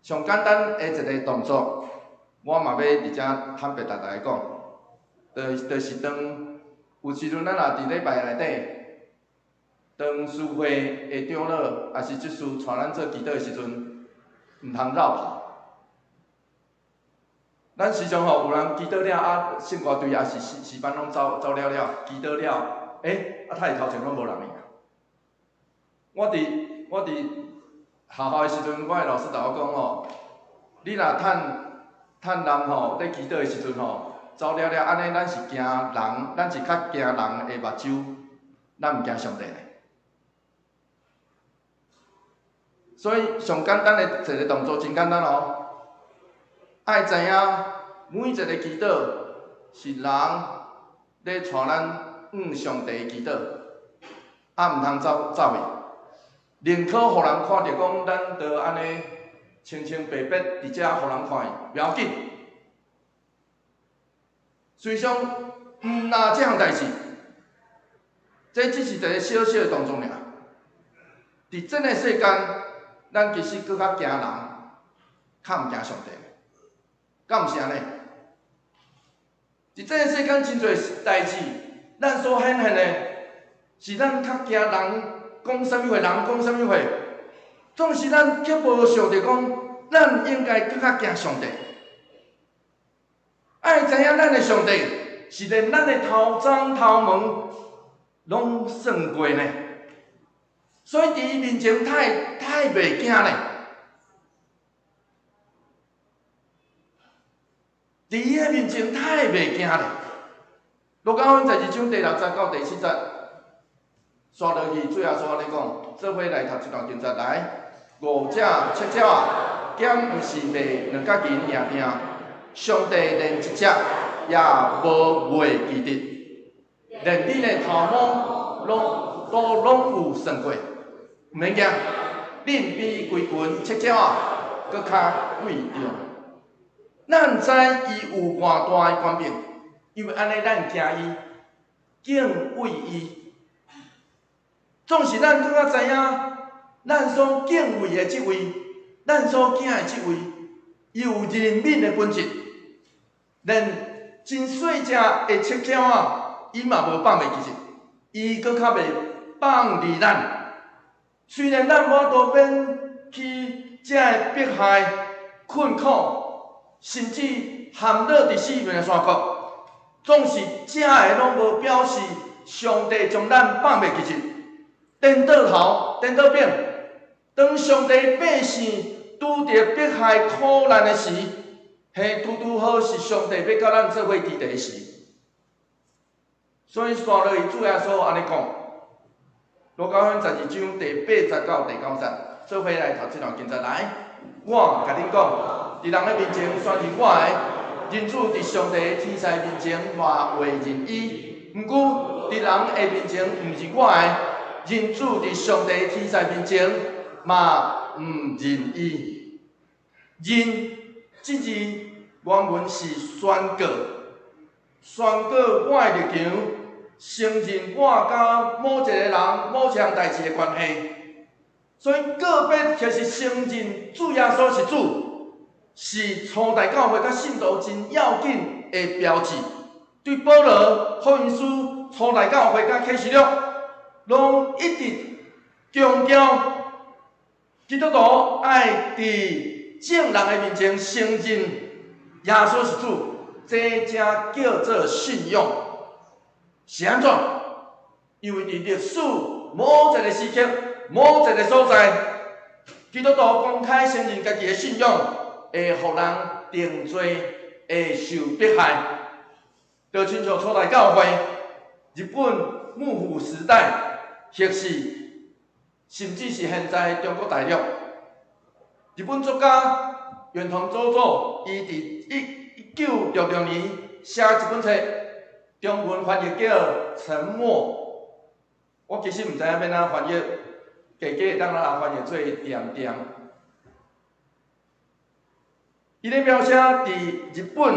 [SPEAKER 2] 上简单的一个动作，我嘛要伫遮坦白大家讲，就是当有时阵咱若伫礼拜内底，当聚会的长老也是即事带咱做祈祷的时阵，毋通绕跑。咱时常吼有人祈祷了啊，剩偌堆也是时班拢走了，祈祷了，他头前拢无人去。我伫学校的时阵，我的老师甲我讲吼，你若趁人吼咧祈祷的时阵吼，走了，安尼咱是惊人，咱是较惊人的目睭，咱毋惊上帝。所以上简单的一个动作真简单哦，爱知影每一个祈祷是人咧带咱上帝的祈祷，毋通走去，宁可互人看着讲咱着安尼清清白白伫遮互人看，袂要紧。虽上若即项代志，这只是一个小小的动作尔。伫真个世间，咱其实搁较惊人，较毋惊上帝，敢毋是安尼？伫真个世间真侪代志，咱所显现的，是咱较惊人讲啥物话，人讲啥物话，总是咱却无想着讲，咱应该搁较惊上帝。爱知影咱的上帝是连咱的头鬃头毛拢算过呢，所以伫伊面前太袂惊呢。伫伊个面前太袂惊咧。路加福音12章第6节到第7节，刷落去，最后刷咧讲，做伙来读这段经节来。五只七鸟啊，减毋是卖2角银赢赢，上帝连一只也无卖其值，连恁的头毛都拢有算过，毋免惊，恁比规群七鸟啊搁较贵重。咱知伊有偌大的权柄，因为安尼咱惊伊，敬畏伊。总是咱更较知影，咱所敬畏的即位，咱所敬的即位，伊有人民的本质，连真细只的七鸟啊，伊嘛无放袂其实，伊搁较袂放离咱。虽然咱无多免去遮个迫害、困苦。甚至陷落伫死命的山谷，总是遮个拢无表示上帝将咱放袂其实。颠倒头，颠倒扁，当上帝百姓拄着迫害苦难的时，嘿，拄拄好是上帝要甲咱做伙伫地的时。所以刷落去主耶稣安尼讲，路加福音12章第8节到第9节，做伙来读这段经节来。我甲恁讲。伫人的面前宣认我的，人子伫上帝的天使面前嘛会认伊。毋过伫人的面前毋是我的，人子伫上帝的天使面前嘛毋认伊。认即字原文是宣告，宣告我的立场，承认我甲某一个人、某一项代志的关系。所以个别却是承认主耶稣是主。是初代教会甲信徒真要紧的标志。对保罗、福音书、初代教会甲启示录，拢一直强调基督徒爱伫众人的面前承认耶稣是主，这才叫做信仰。是安怎？因为伫历史某一个时刻、某一个所在，基督徒公开承认家己的信仰。会互人定罪，会受迫害，就亲像初代教会、日本幕府时代，或是甚至是现在中国大陆，日本作家远藤周作，伊伫1966年写一本册，中文翻译叫《沉默》。我其实毋知影要哪翻译，加会当哪翻译做点点。伊咧描写伫日本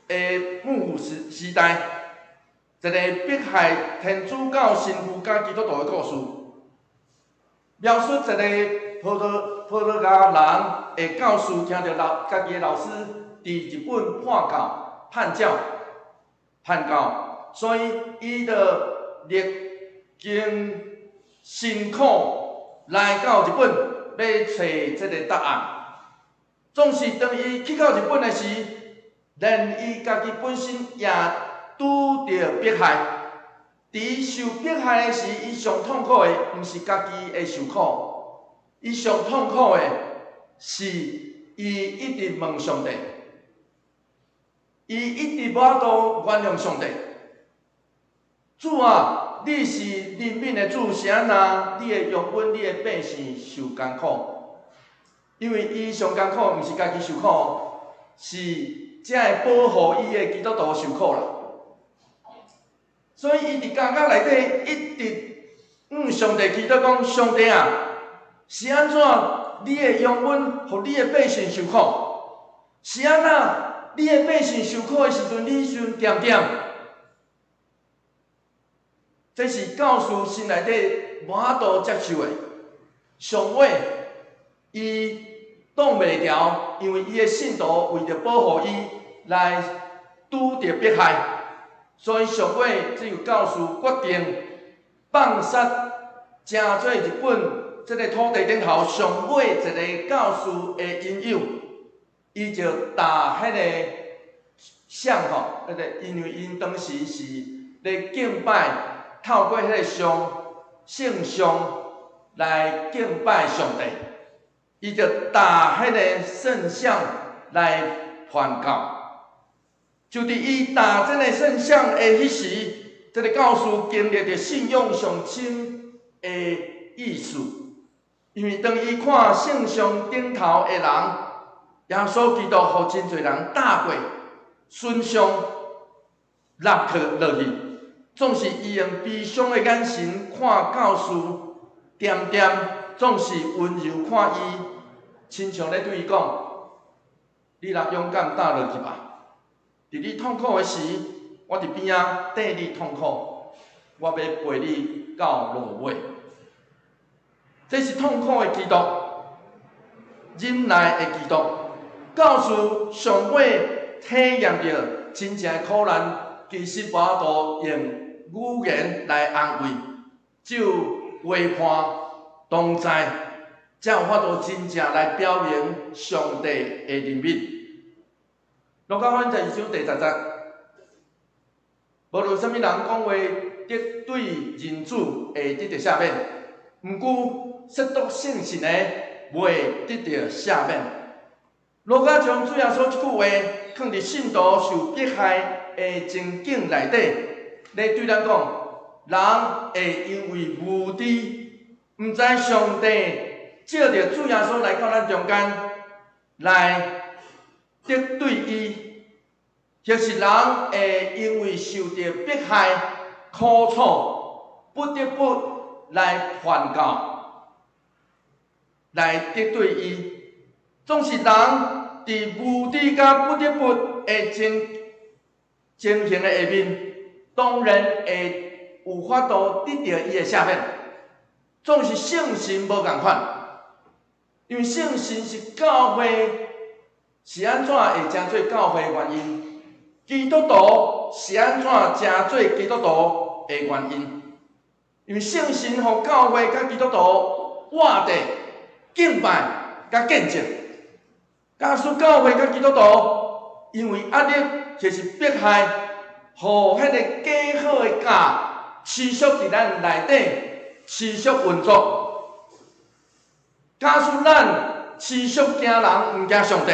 [SPEAKER 2] 的幕府时代，一个迫害天主教神父甲基督徒的故事，描述一个葡萄牙人的教师听到家己的老师伫日本叛教，所以伊就历经辛苦来到日本，要找这个答案。总是当伊去到日本的时，连伊家己本身也拄着迫害。伫受迫害的时，伊上痛苦的毋是家己的受苦，伊上痛苦的是伊一直问上帝，伊一直无法度原谅上帝。主啊，你是人民的主，是安那？你会用阮你的百姓受艰苦，因为伊上艰苦，毋是家己受苦，是才会保护伊的基督徒受苦啦。所以伊伫家内底一直上帝祈祷讲：上帝啊，是安怎？你会用阮，互你的百姓受苦？是安那？你的百姓受苦的时阵，你时阵点点？这是教师心内底无法度接受的。上尾，伊挡袂牢，因为伊的信徒为着保护伊，来拄着迫害，所以上尾这个教师决定放杀正做日本这个土地顶头上尾一个教师的因友，伊就打迄个像吼，因为因当时是咧敬拜。透过迄个圣像来敬拜上帝，伊就打迄个圣像来传教。就伫伊打这个圣像的迄时，这个教师经历着信仰上深的意思，因为当伊看圣像顶头的人，耶稣基督互真侪人打过，孙上落去。总是伊用悲伤的眼神看教师，点点总是温柔看伊，亲像咧对伊讲：“你若勇敢打落去吧。伫你痛苦的时，我伫边仔缀你痛苦，我要陪你到落尾。”这是痛苦的基督，忍耐的基督。教师上尾体验着真正的苦难。其实无法度用语言来安慰，只有陪伴同在，才有法度真正来表明上帝的怜悯。路加福音12章第10节，无论什么人讲话得对人子会得到赦免，毋过亵渎圣神的袂得到赦免。路加将主耶稣这句话放伫信徒受迫害的情景内底，咧对咱讲，人会因为无知，毋知上帝借着主耶稣来到咱中间，来得对伊，或是人会因为受到迫害、苦楚，不得不来传教，来得对伊。总是人伫无知甲不得不的情形的下面，当然会有法度得到伊的赦免。总是圣神无共款，因为圣神是教会是安怎会成做教会的原因，基督徒是安怎成做基督徒的原因。因为圣神互教会甲基督徒活地敬拜甲见证。假使教会甲基督徒因为压力或是迫害，互迄个假好的教持续伫咱内底持续运作。假使咱持续惊人毋惊上帝，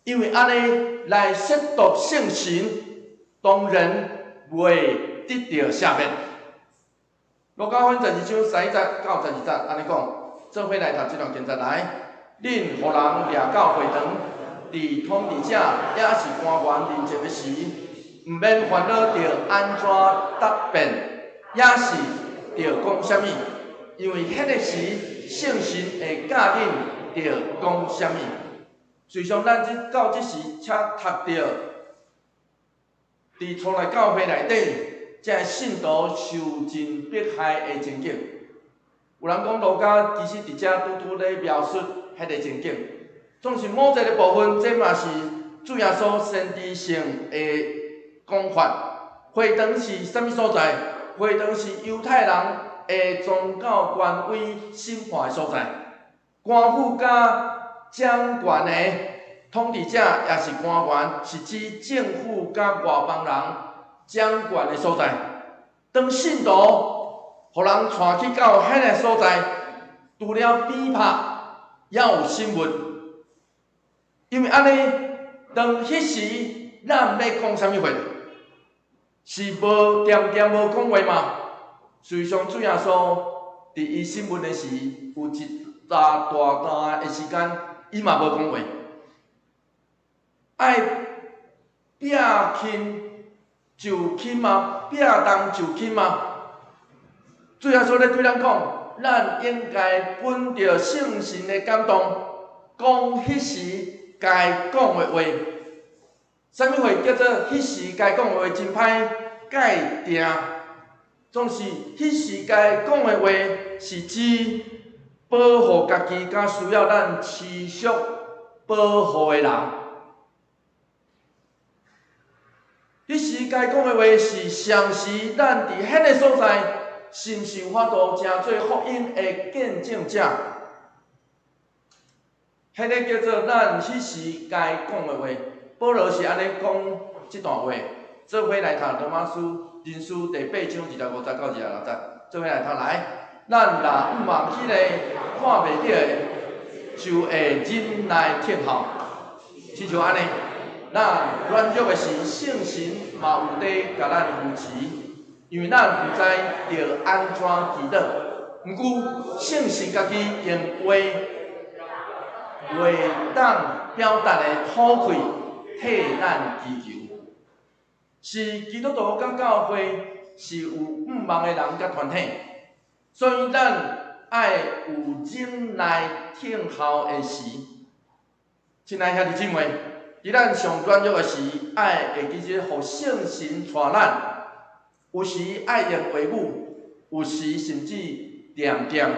[SPEAKER 2] 因为安尼来亵渎圣神，当然袂得到赦免。路加福音12章11节到12节安尼讲，做伙来读这段经节来。恁互人掠到会堂，伫统治者也是官员临席的时，毋免烦恼着安怎答辩，也是着讲啥物，因为迄个时圣神会教恁着讲啥物。随上咱到即时，且读着伫初来教会内底，这信徒受尽迫害的情景。有人讲路加其实伫遮拄咧描述迄个情景，总是某一个部分，这嘛是主耶稣先知性的讲法。会堂是啥物所在？会堂是犹太人的宗教权威审判的所在。官府甲掌权的统治者也是官员，是指政府甲外邦人掌权的所在。当信徒互人带去到迄个所在，除了鞭拍，也有审问。因为安尼，当迄时咱要讲啥物话？是无点点无讲话嘛？随上主耶稣伫伊审问的时，有一大段的时间，伊嘛无讲话，爱拼轻就轻吗？拼重就轻吗？主耶稣咧对咱讲，咱应该本着圣神的感动，讲迄时该讲的话。啥物话叫做迄时该讲的话真歹界定？总是迄时该讲的话是指保护家己，甲需要咱持续保护的人。迄时该讲的话是上时咱伫迄个所在，是毋是有法度成做福音的见证者？迄个叫做咱迄时该讲的话。保罗是安尼讲即段话，做伙来读罗马书人书第8章250到260，做伙来读来。咱若毋忘迄个看袂到的，就会忍耐听候，亲像安尼。咱软弱的时，圣神嘛有伫甲咱扶持，因为咱毋知着安怎祈祷。毋过圣神家己用话当表达的吐开。替咱祈求，是基督徒甲教会是有毋茫的人甲团体，所以咱爱有忍耐听候的时。亲爱兄弟姊妹，伫咱上软弱的时，爱会记着互圣神带咱，有时爱用话语，有时甚至念念。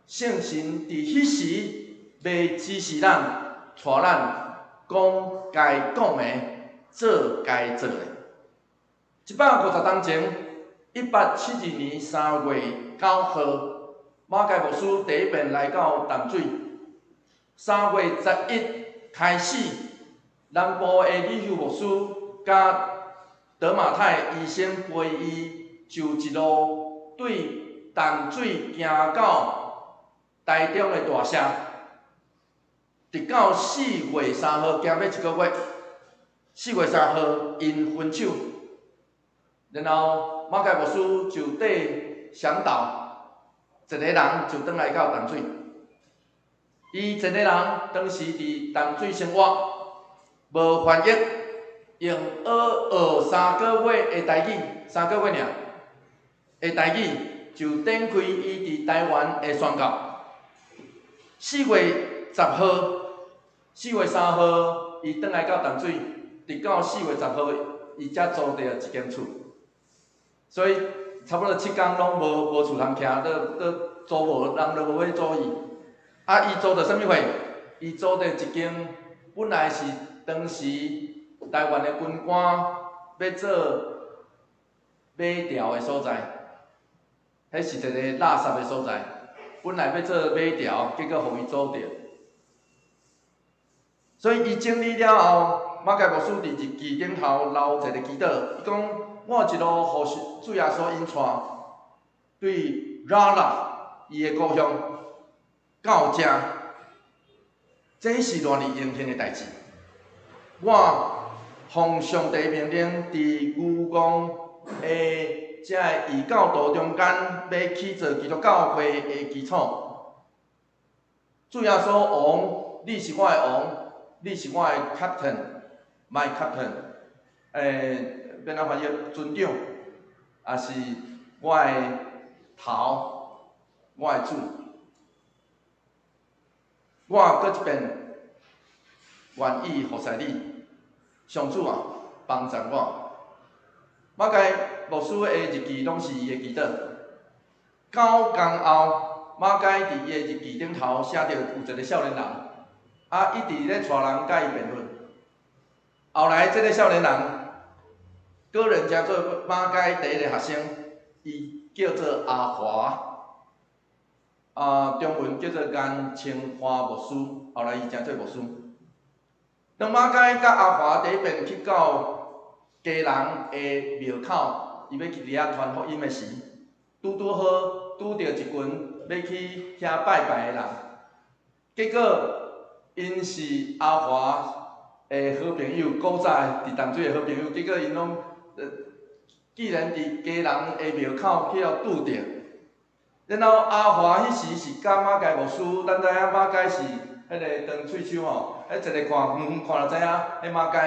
[SPEAKER 2] 圣神伫迄时要指示咱，带咱。讲该讲的，做该做的。150当前，1872年3月9号，马偕牧师第一遍来到淡水。3月11开始，南部的李秀牧师甲德马泰医生陪伊就一路对淡水行到台中的大社。直到4月3号，行要1个月。4月3号，因分手，然后马偕牧师就缀向导，一个人就转来到淡水。伊一个人当时伫淡水生活，无翻译，用学3个月的台语，3个月尔的台语，就展开伊伫台湾的宣告。4月10号，4月3号，伊转来到淡水，直到4月10号，伊才租着一间厝，所以差不多7天拢无厝通徛，都租无，人都无要租伊。啊，伊租着啥物货？伊租着一间本来是当时台湾的军官要做买条的所在，迄是一个垃圾的所在。本来要做买条，结果互伊租着。所以伊整理了后，马偕牧师伫日记顶头留一个祈祷，伊讲：我一路互主耶稣引带，对拉拉伊的故乡到遮，这是偌尔荣幸的代志。我奉上帝命令，伫牛公的这异教徒中间，要起造基督教会的基础。主耶稣王，你是我的王。你是我的 captain，my captain， 变哪翻译？船长，也是我的头，我的主。我搁一遍愿意服侍你，上主啊，帮助我。马偕牧师的日记拢是伊的祈祷。9天后，马偕伫伊的日记顶头写着有一个少年人。啊，一直咧带人甲伊辩论。后来，这个少年人，个人叫做马偕第一个学生，伊叫做阿华，中文叫做颜清华牧师。后来伊成做牧师。当马偕甲阿华第一遍去到家人的庙口，伊要去伫遐传福音的时，拄好拄着一群要去遐拜拜的人，结果。因是阿华的好朋友，古早伫淡水的好朋友，结果因拢叫既然伫家人的庙口去了拄着，然后阿华迄时是甲马介牧师，咱知影马介是迄个长喙手吼，迄一个看远远看就知影，迄马介。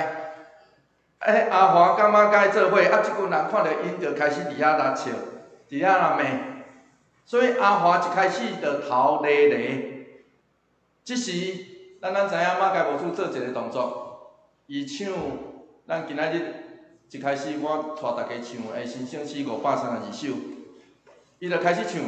[SPEAKER 2] 阿华甲马介做伙，即群人看到因就开始伫遐拉笑，伫遐拉骂，所以阿华一开始就头咧咧。即时，咱知影马介牧师做一个动作，伊唱咱今仔日一开始我带大家唱的《新圣诗532首》，伊就开始唱，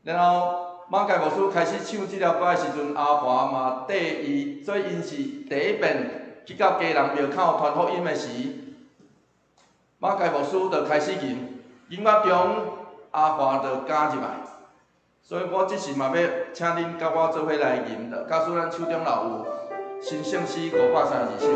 [SPEAKER 2] 然后马介牧师开始唱即条歌的时阵，阿华嘛缀伊，所以因是第一遍。去到家人庙口传福音的时，马介牧师就开始吟，吟乐中阿华就加入来，所以我即时嘛要请恁甲我做伙来吟的，假使咱手中也有新圣诗532首。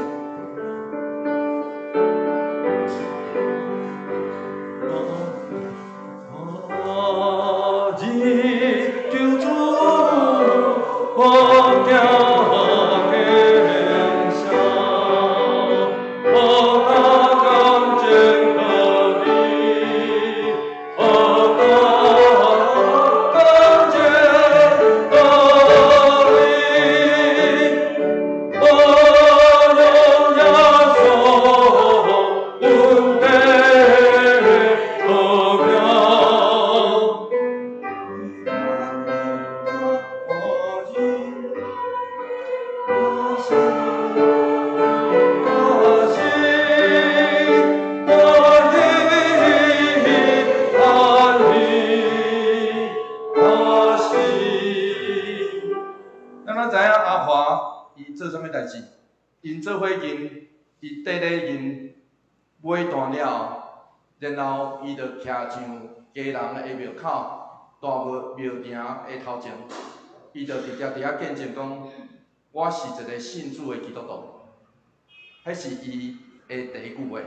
[SPEAKER 2] 因做伙吟，伊缀咧吟，尾断了，然后伊就徛上家人的庙口，大庙埕的头前，伊就直接伫遐见证讲，我是一个信主的基督徒，迄是伊的第一句话。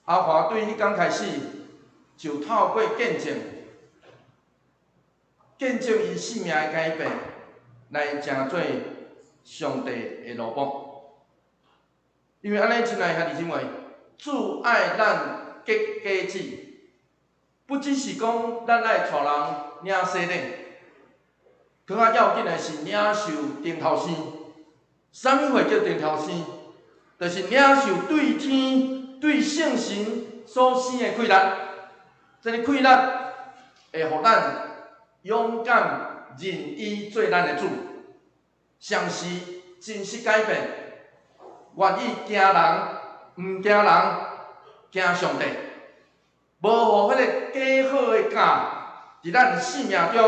[SPEAKER 2] 阿华对迄天开始，就透过见证伊性命的改变，来成做上帝的奴仆。因为安尼，亲爱的兄弟姊妹，主爱咱结果子，不只是讲咱爱带人领洗礼，更较要紧的是领受顶头生。啥物话叫顶头生？就是领受对天、对圣神所生的快乐。这个快乐会互咱勇敢、认伊做咱的主，尝试真实改变，愿意惊人，毋惊人，惊上帝。无互迄个假好的教伫咱生命中，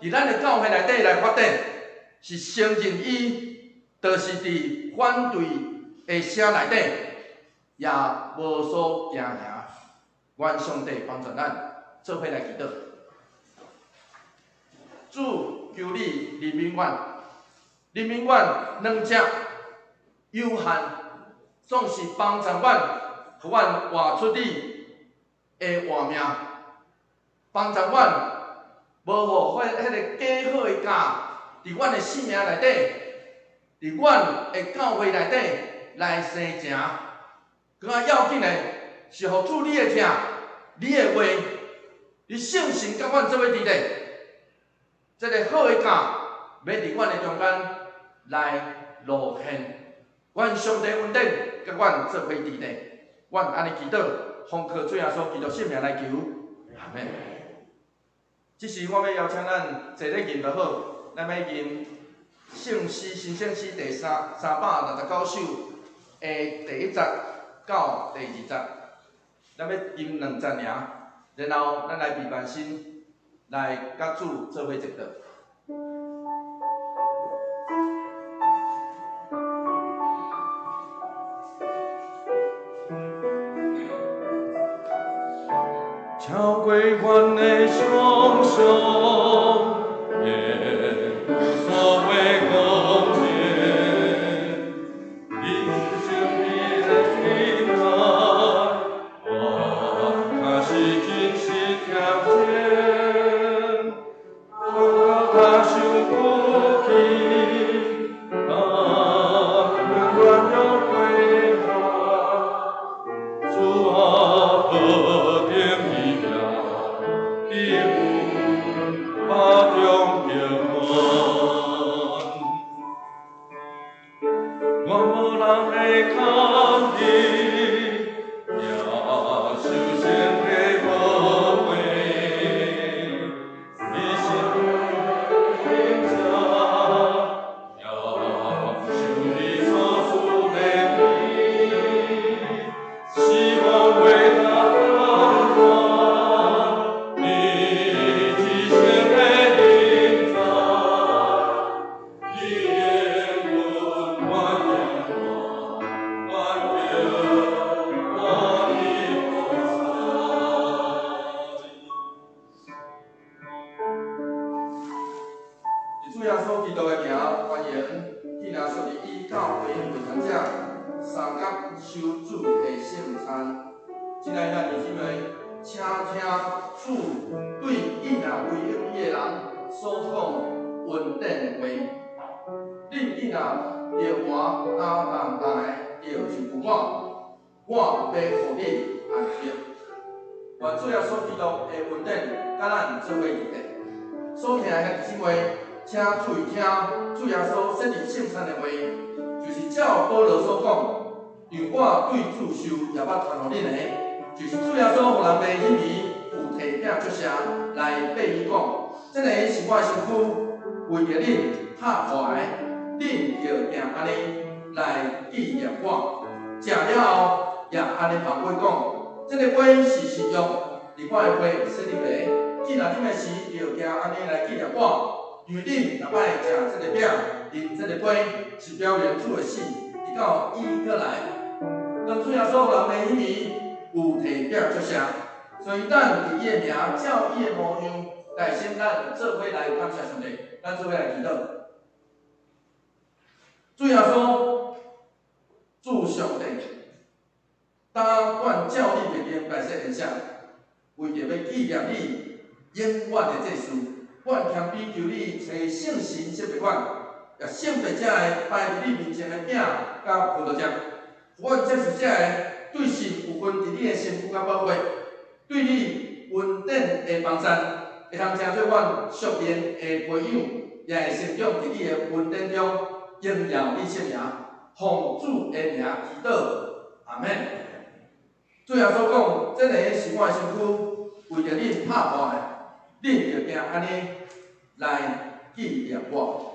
[SPEAKER 2] 伫咱的教会内底来发展，是承认伊，就是伫反对的声内底，也无所惊吓。愿上帝帮助咱，做伙来祈祷。主求你人民院，人民院两只有限，总是帮助阮，互阮活出你的活命，帮助阮无互迄个假好的教伫阮的生命内底，伫阮的教会内底来生成。更较要紧的是，互主你的听，你的话，你圣神甲阮做伙伫咧。这个好的教要伫阮的中间来露现，愿上帝恩典甲阮做伙伫咧。阮安尼祈祷，奉靠主耶稣基督圣名来求，阿门。即时我要邀请咱坐咧吟就好，咱要吟圣诗新圣诗第369首的第1节到第2节，咱要吟2节尔，然后咱来备办心。来甲主做伙一道。超归还的双手，也无所谓贡献，因生命的平安，我开始真实条件。主啊。主耶稣基督的名，欢迎今仔属于以教会会堂者三甲收主的圣餐。即个咱弟兄们，请听主对伊若为应伊的人所讲稳定的话。恁伊若着我阿爸爸的，着就我，我要互你安息。愿主耶稣基督的稳定，甲咱做伙伫咧。所听的弟兄们，请注意听主耶稣设立圣餐的话，就是照保罗所讲，让我对主受也捌传互恁的，就是主耶稣互人的意味，有提饼作声来对伊讲，这个是我的身躯，为着恁拍破的，恁着定安尼来纪念我。食了后，也安尼帮我讲，这个杯是新约，而我的杯设立的。既然恁的时着行安尼来纪念我，因为恁若摆食这个饼、饮这个杯，是表明主的死，直到伊过来。当主耶稣互人的意味有提饼作声，所以咱以伊的名，照伊的模样来先咱做伙来感谢上帝，咱做伙来祈祷。主耶稣，主上帝，当阮照你的名来说恩谢，为着要纪念你。永远的祭事，阮谦卑求你找圣神赐别阮，也圣别者的摆伫你面前的饼甲葡萄汁，阮接受者的对神有份伫你的身躯甲保护，对你稳定的帮衬，会通成做阮属灵的培养，也会成长伫你的稳定中，荣耀你圣名，奉主的名祈祷，阿门。主耶稣讲，这个是我的身躯，为着恁拍破的。恁着行安尼来纪念我。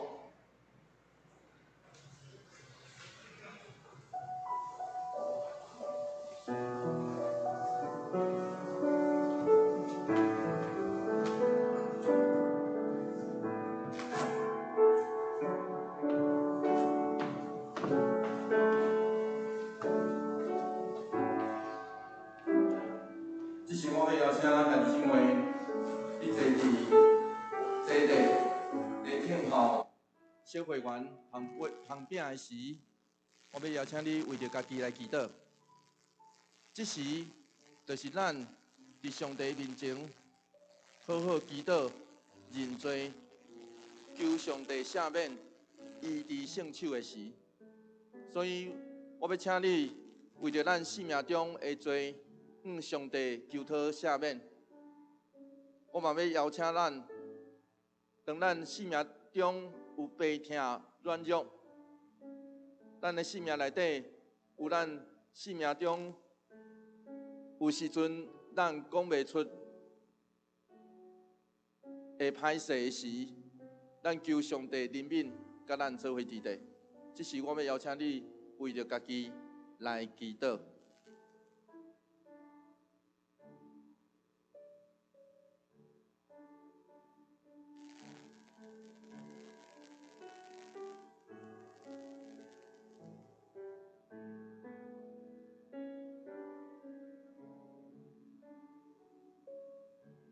[SPEAKER 2] 这是我要邀请咱弟兄妹。你坐伫坐地来听候小会员旁饼的时，我要邀请你为着家己来祈祷。这时，就是咱伫上帝面前好好祈祷、认罪、求上帝赦免、医治圣手的时。所以，我要请你为着咱生命中的罪，向上帝求讨赦免。我嘛要邀请咱，当咱生命中有悲痛、软弱，咱的生命内底有咱生命中有时阵咱讲袂出会歹势的时，咱求上帝怜悯，甲咱做伙伫地。这时我要邀请你为着家己来祈祷。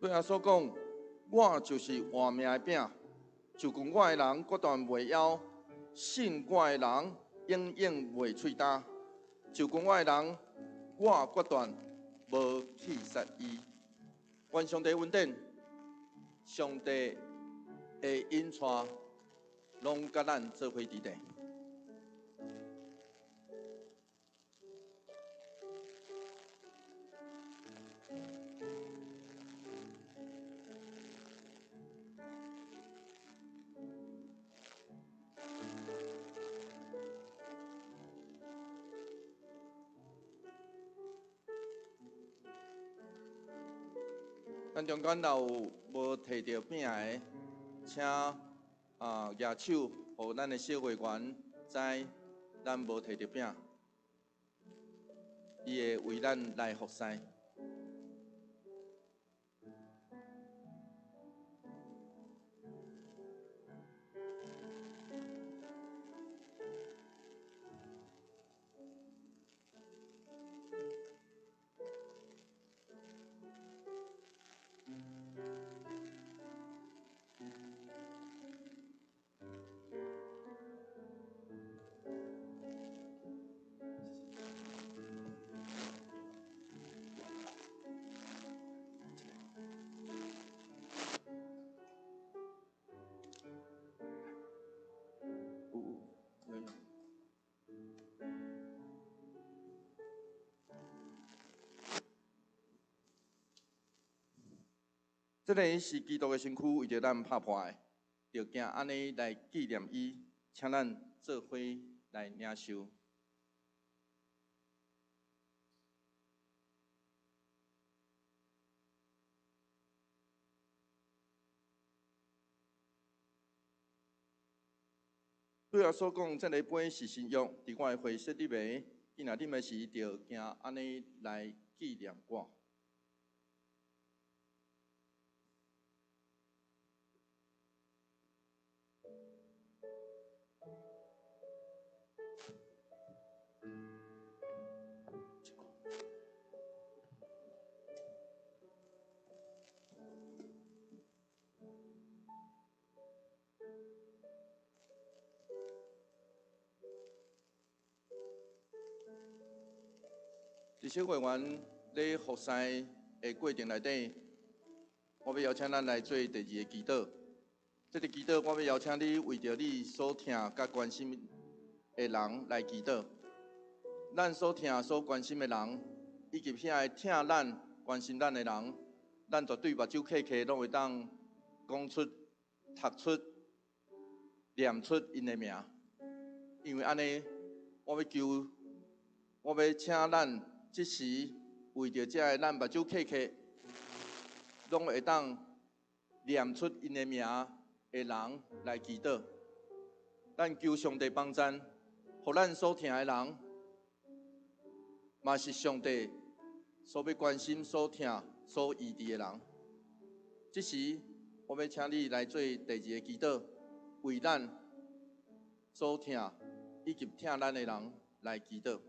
[SPEAKER 2] 对啊，所讲，我就是活命的饼，就cùng我的人决断袂枵，信我的人永远袂喙焦，就cùng我的人，我决断无去杀伊。愿上帝稳定，上帝的引带，拢甲咱做伙伫地。咱中间若有无摕到饼的，请举手，互咱的小会员知咱无摕到饼，伊会为咱来服侍。这个是基督的身躯为着咱拍破的，就惊安尼来纪念伊，请咱做伙来领受。对我所讲，这个杯是新约，伫我的会室里面，今仔日的时就惊安尼来纪念我。伫小会员咧服侍的过程内底，我要邀请咱来做第二个祈祷。这个祈祷，我要邀请你为着你所听甲关心的人来祈祷。咱所听、所关心的人，以及遐个听咱、关心咱的人，咱绝对目睭刻刻拢会当讲出、读出、念出因的名。因为安尼，我要请咱。即时为着遮个咱目睭刻刻，拢会当念出因的名的人来祈祷。咱求上帝帮咱，互咱所听的人，嘛是上帝所要关心、所听、所医治的人。即时我要请你来做第二个祈祷，为咱所听以及听咱的人来祈祷。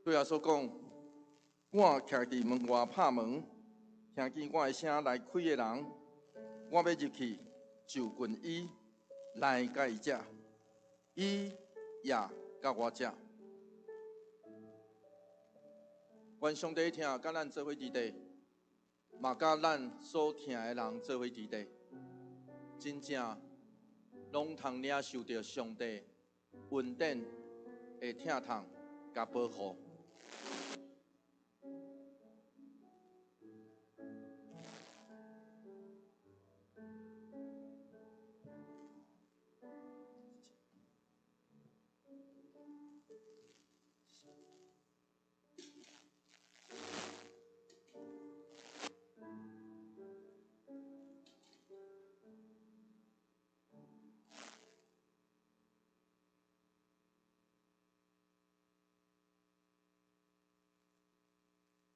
[SPEAKER 2] 对我所讲，我徛伫门外拍门，听见我的声来开的人，我要入去就近伊来甲伊食，伊也甲我食。愿上帝听，甲咱做伙伫地，嘛甲咱所听的人做伙伫地，真正拢通领受到上帝恩典的疼痛甲保护。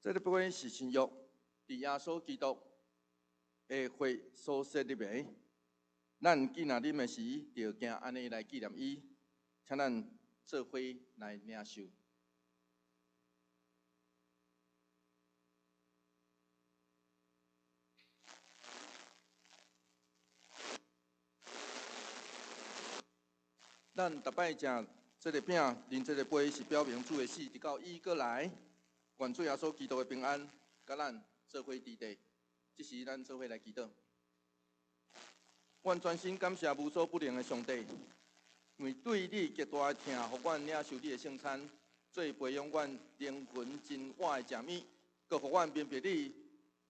[SPEAKER 2] 这个杯是新约，伫耶稣基督的血所设立的。咱今仔日的时，就惊安尼来纪念伊，请咱做伙来领受。咱逐摆食这个饼，啉这个杯，是表明主的死，直到伊过来。愿主耶稣基督的平安，甲咱做伙伫地。即时咱做伙来祈祷。阮全心感谢无所不能的上帝，因为对你极大的疼，互阮领受你的圣餐，做培养阮灵魂真活的食物，佮互阮明白你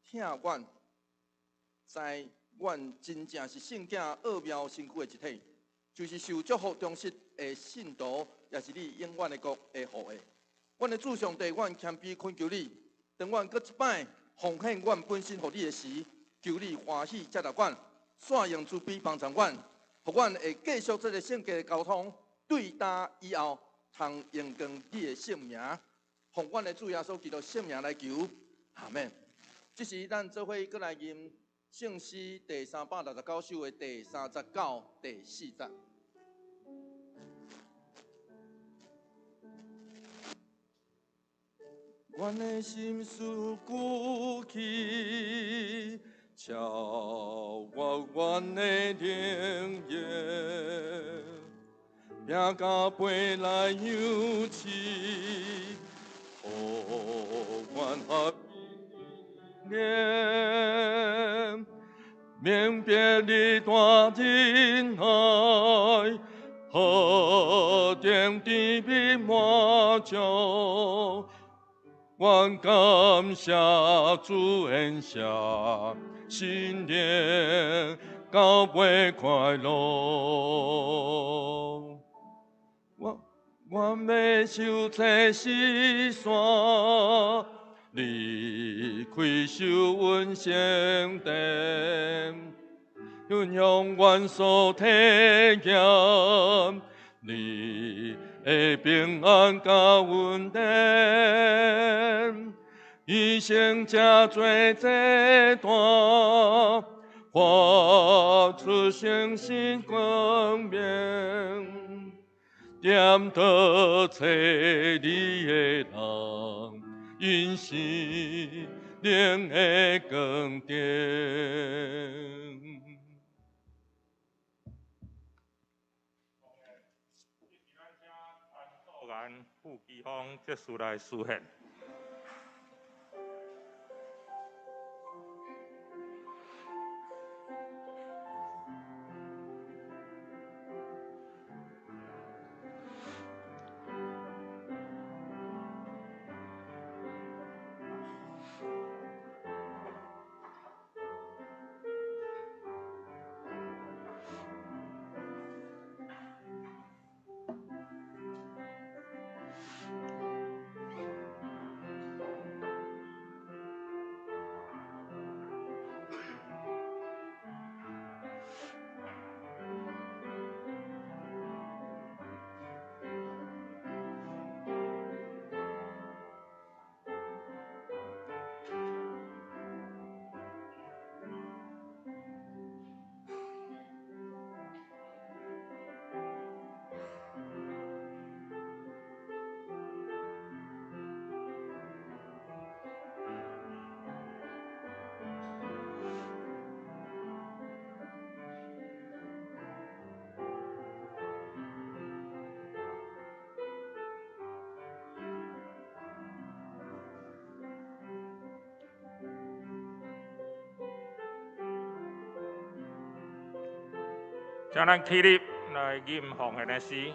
[SPEAKER 2] 疼阮，知阮真正是圣境奥妙身躯的一体，就是受祝福忠实的信徒，也是你永远的国的护卫。阮的主上帝，阮谦卑恳求你，当阮搁一摆奉献阮本身予你的时，求你欢喜接纳阮，善用慈悲帮助阮，互阮会继续这个圣洁的交通，对答以后，通荣光你的圣名，奉阮的主耶稣基督圣名来求，阿门。这是咱做伙搁来念圣诗第369首的第39、第4节。阮的心事鼓起，超越阮的灵言，
[SPEAKER 1] 拼到背来扬起，互阮合念，免别你大仁爱，何定地面满足。愿感谢主恩下，新年到尾快乐。我要守这四山，离开受阮圣殿，分享阮所体验。你的平安甲稳定，一生这做这段，发出圣心光明，点到找你的人，因是灵的光点。
[SPEAKER 3] 副基方结束来实现。请咱起立来吟奉献的诗。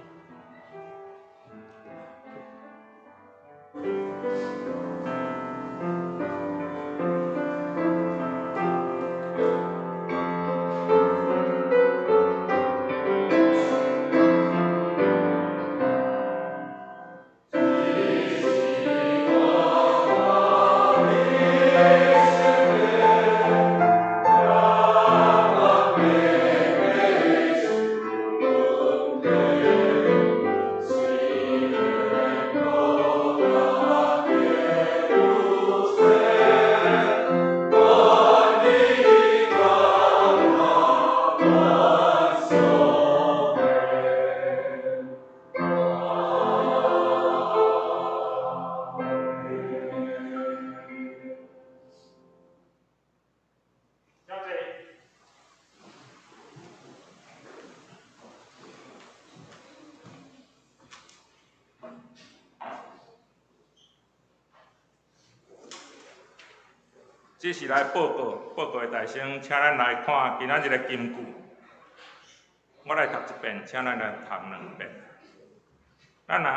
[SPEAKER 3] 这是来报告的大声，请咱来看今仔日的金句。我来读一遍，请咱来读两遍。咱若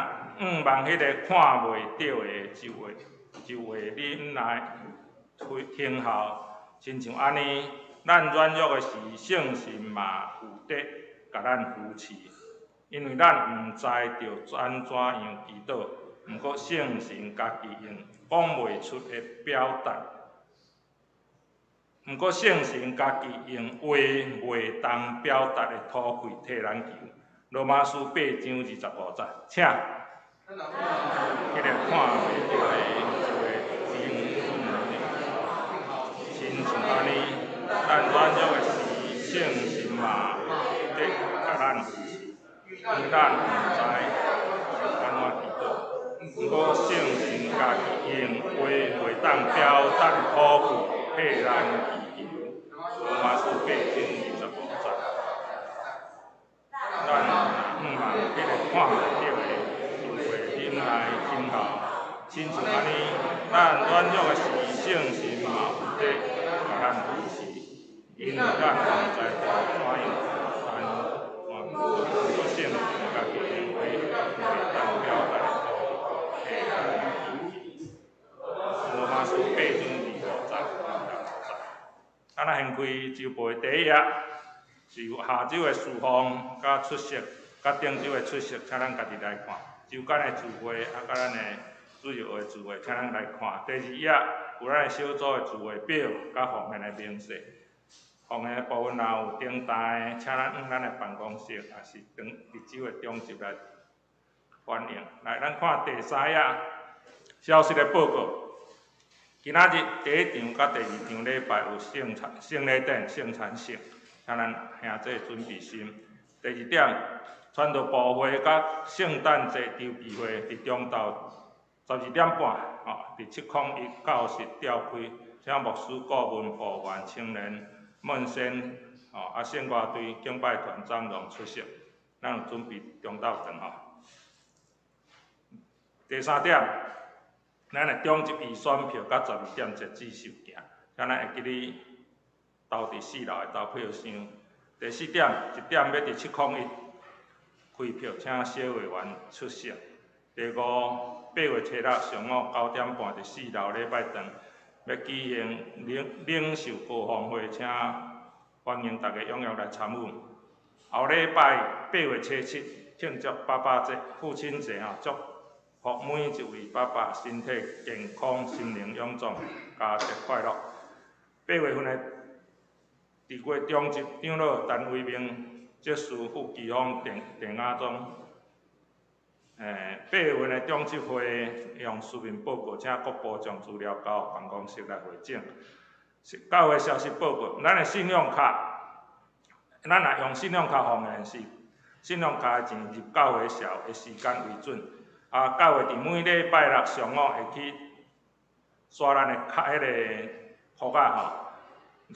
[SPEAKER 3] 望迄个看袂到的就会你毋来听候，亲像安尼，咱软弱的是圣神嘛有得甲咱扶持，因为咱毋知着安怎样祈祷，毋过圣神家己用讲袂出的表达。毋过圣神家己用话袂当表达的土气替咱求。罗马书8章25节，请。迄个看袂到的就会亲像安尼，咱软弱的是圣神嘛有得甲咱扶持，因为咱毋知安怎祈祷，毋过圣神家己用话袂当表达的土气。替咱祈求，罗马书8章25节，咱若望迄个看到的就会引来今后。亲像安尼，咱软弱的时性是嘛有在甲咱扶持，因为咱实在怎样不幸家己行为袂当表达罗马书8章25节。咱来掀开周报第一页，是下周的事项甲出席，甲顶周的出席，请咱家己来看。周间的聚会，甲咱的主日学的聚会，请咱来看。第二页有咱的小组的聚会表，甲奉献的明细。奉献的部分若有顶台，请咱往咱的办公室，也是伫周的中集来反映。来，咱看第三页消息的报告。今仔日第一场甲第二场礼拜有圣礼典、圣餐式，请咱兄弟准备心。第二点，传道部会甲圣诞节筹备会伫中昼12点半，伫701教室召开，请牧师、顾问、部员、青年、问先，圣歌队、敬拜团长拢出席，咱有准备中昼饭第三点。咱的中集预选票到12点截止收件，请咱会记哩投伫4楼的投票箱。第四点，1点要伫701开票，请小委员出席。第5，8月7日上午9点半伫4楼礼拜堂要举行领袖歌奉会，请欢迎大家踊跃来参与。后礼拜8月7庆祝爸爸节、父亲节祝福每一位爸爸身体健康、心灵勇壮，家庭快乐。8月份的伫月中集长老陈维明接受副机方电亚中。8月份的中集会用书面报告，请各部将资料交办公室来回证。教会消息报告，咱的信用卡，咱若用信用卡方面是信用卡的钱入教会销的时间为准。教会伫每礼拜六上午会去刷咱的卡迄个户啊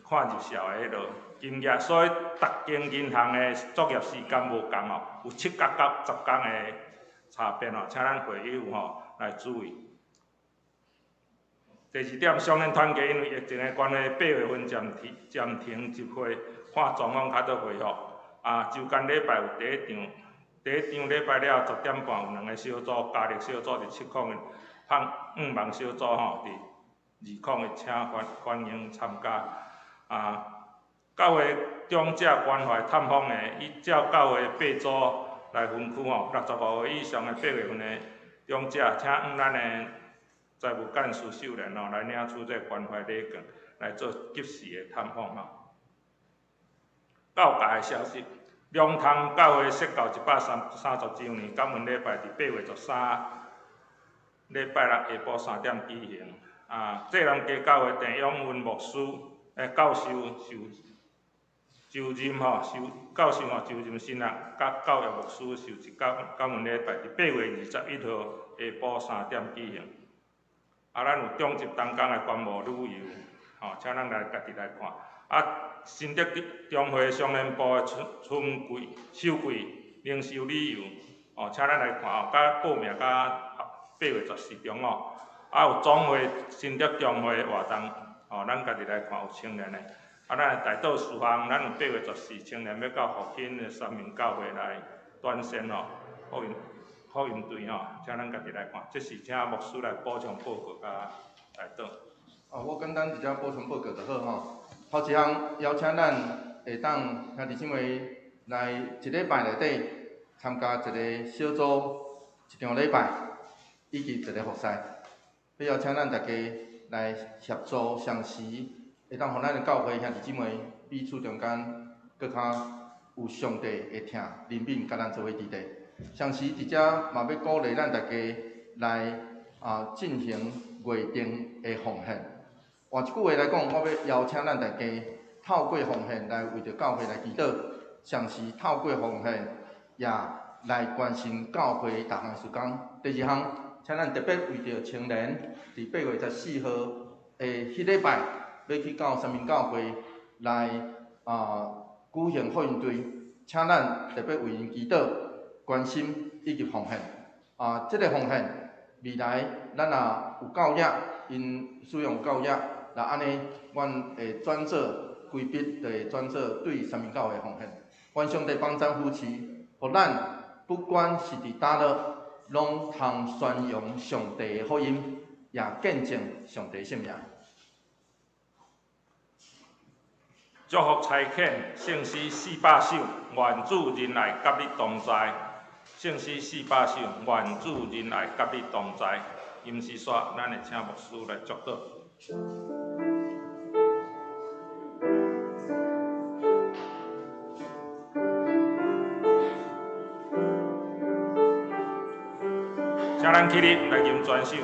[SPEAKER 3] 看入销的迄落金额，所以逐间银行的作业时间无同有7天到10天的差别请咱会友来注意。第二点，少年团契因为疫情的关系，8月份暂停集会，看状况较早恢复。周间礼拜有第一场礼拜了10点半有2个小组，家力小组伫701，5万小组伫201，请欢迎参加。教会长者关怀探访的，依照教会8组来分区65岁以上的8月份的长者，请往咱的财务干事秀莲来领取这关怀礼券，来做及时的探访教界的消息。龙潭教会设教130周年感恩礼拜伫8月13礼拜六下晡3点举行。济南街教会郑永文牧师教授就任教授就任新人甲教育牧师受一感恩礼拜伫8月21号下晡3点举行。咱有中集东港的观摩旅游，请咱来家己来看。新竹中会商联部的秋季零售旅游，请咱来看甲报名甲8月14中午。有总会新竹中会活动，咱家己来看有青年的。咱的大道事项，咱有8月14青年要到福兴的3明教会来端线福音队请咱家己来看。这是请牧师来补充报告甲大道。
[SPEAKER 2] 我简单一只补充报告就好头一项邀请咱下当兄弟姊妹来一礼拜内底参加一个小组一场礼拜，以及一个服侍。要邀请咱大家来协助上时，会当互咱的教会兄弟姊妹彼此中间搁较有上帝的听怜悯，甲咱做伙伫地。上时伫遮嘛要鼓励咱大家来进行月定的奉献。换一句话来讲，我要邀请咱大家透过奉献来为着教会来祈祷，上时透过奉献也来关心教会逐项事工。第二项，请咱特别为着青年，伫8月14号的迄礼拜要去到三明教会来举行福音队，请咱特别为因祈祷，关心以及奉献。这个奉献未来咱若有够野，因使用有够野，那安尼，阮会转做规笔，就会转做对三面教的奉献。愿上帝帮咱夫妻，互咱不管是伫倒落，拢通宣扬上帝的福音，也见证上帝圣名。
[SPEAKER 3] 祝福差遣圣诗400首，愿主人来甲你同在。圣诗400首，愿主人来甲你同在。因时煞，咱会请牧师来祝祷。请咱起立来吟全首。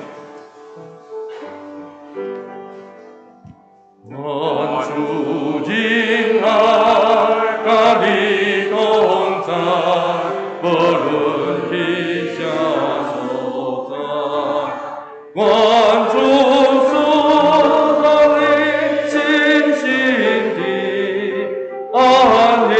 [SPEAKER 1] 愿主人来甲你同在，无论去啥所在。愿主赐咱你信心的安宁。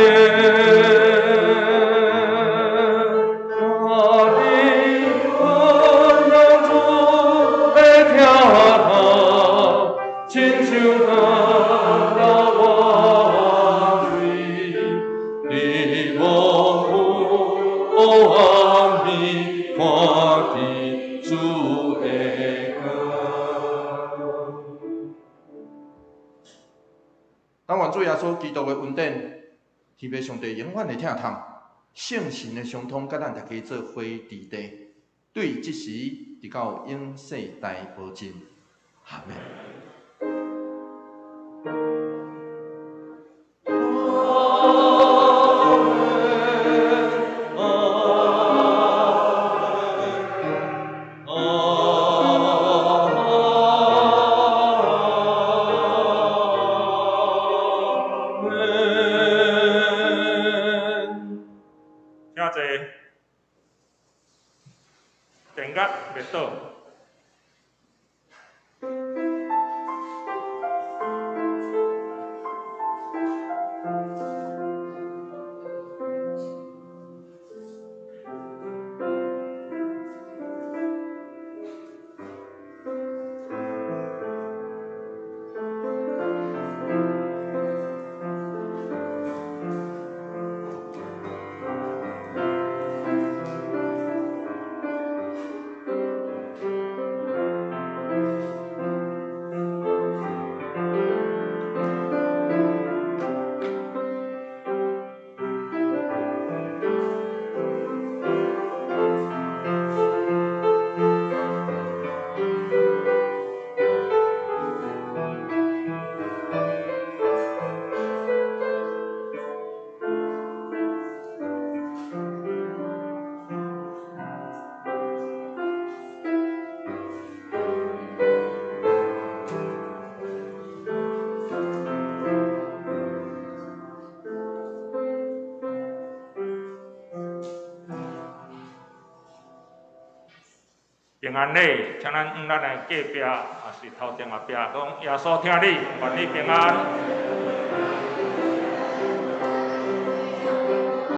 [SPEAKER 2] 当愿主耶稣基督的恩典，天父上帝永远的疼痛，圣神的相通，甲咱大家做伙伫地，对即时直到永世代保证。阿门。
[SPEAKER 3] 电乐灭倒。平安礼，请咱的隔壁，也是头前后壁，讲耶稣听你，愿你平安。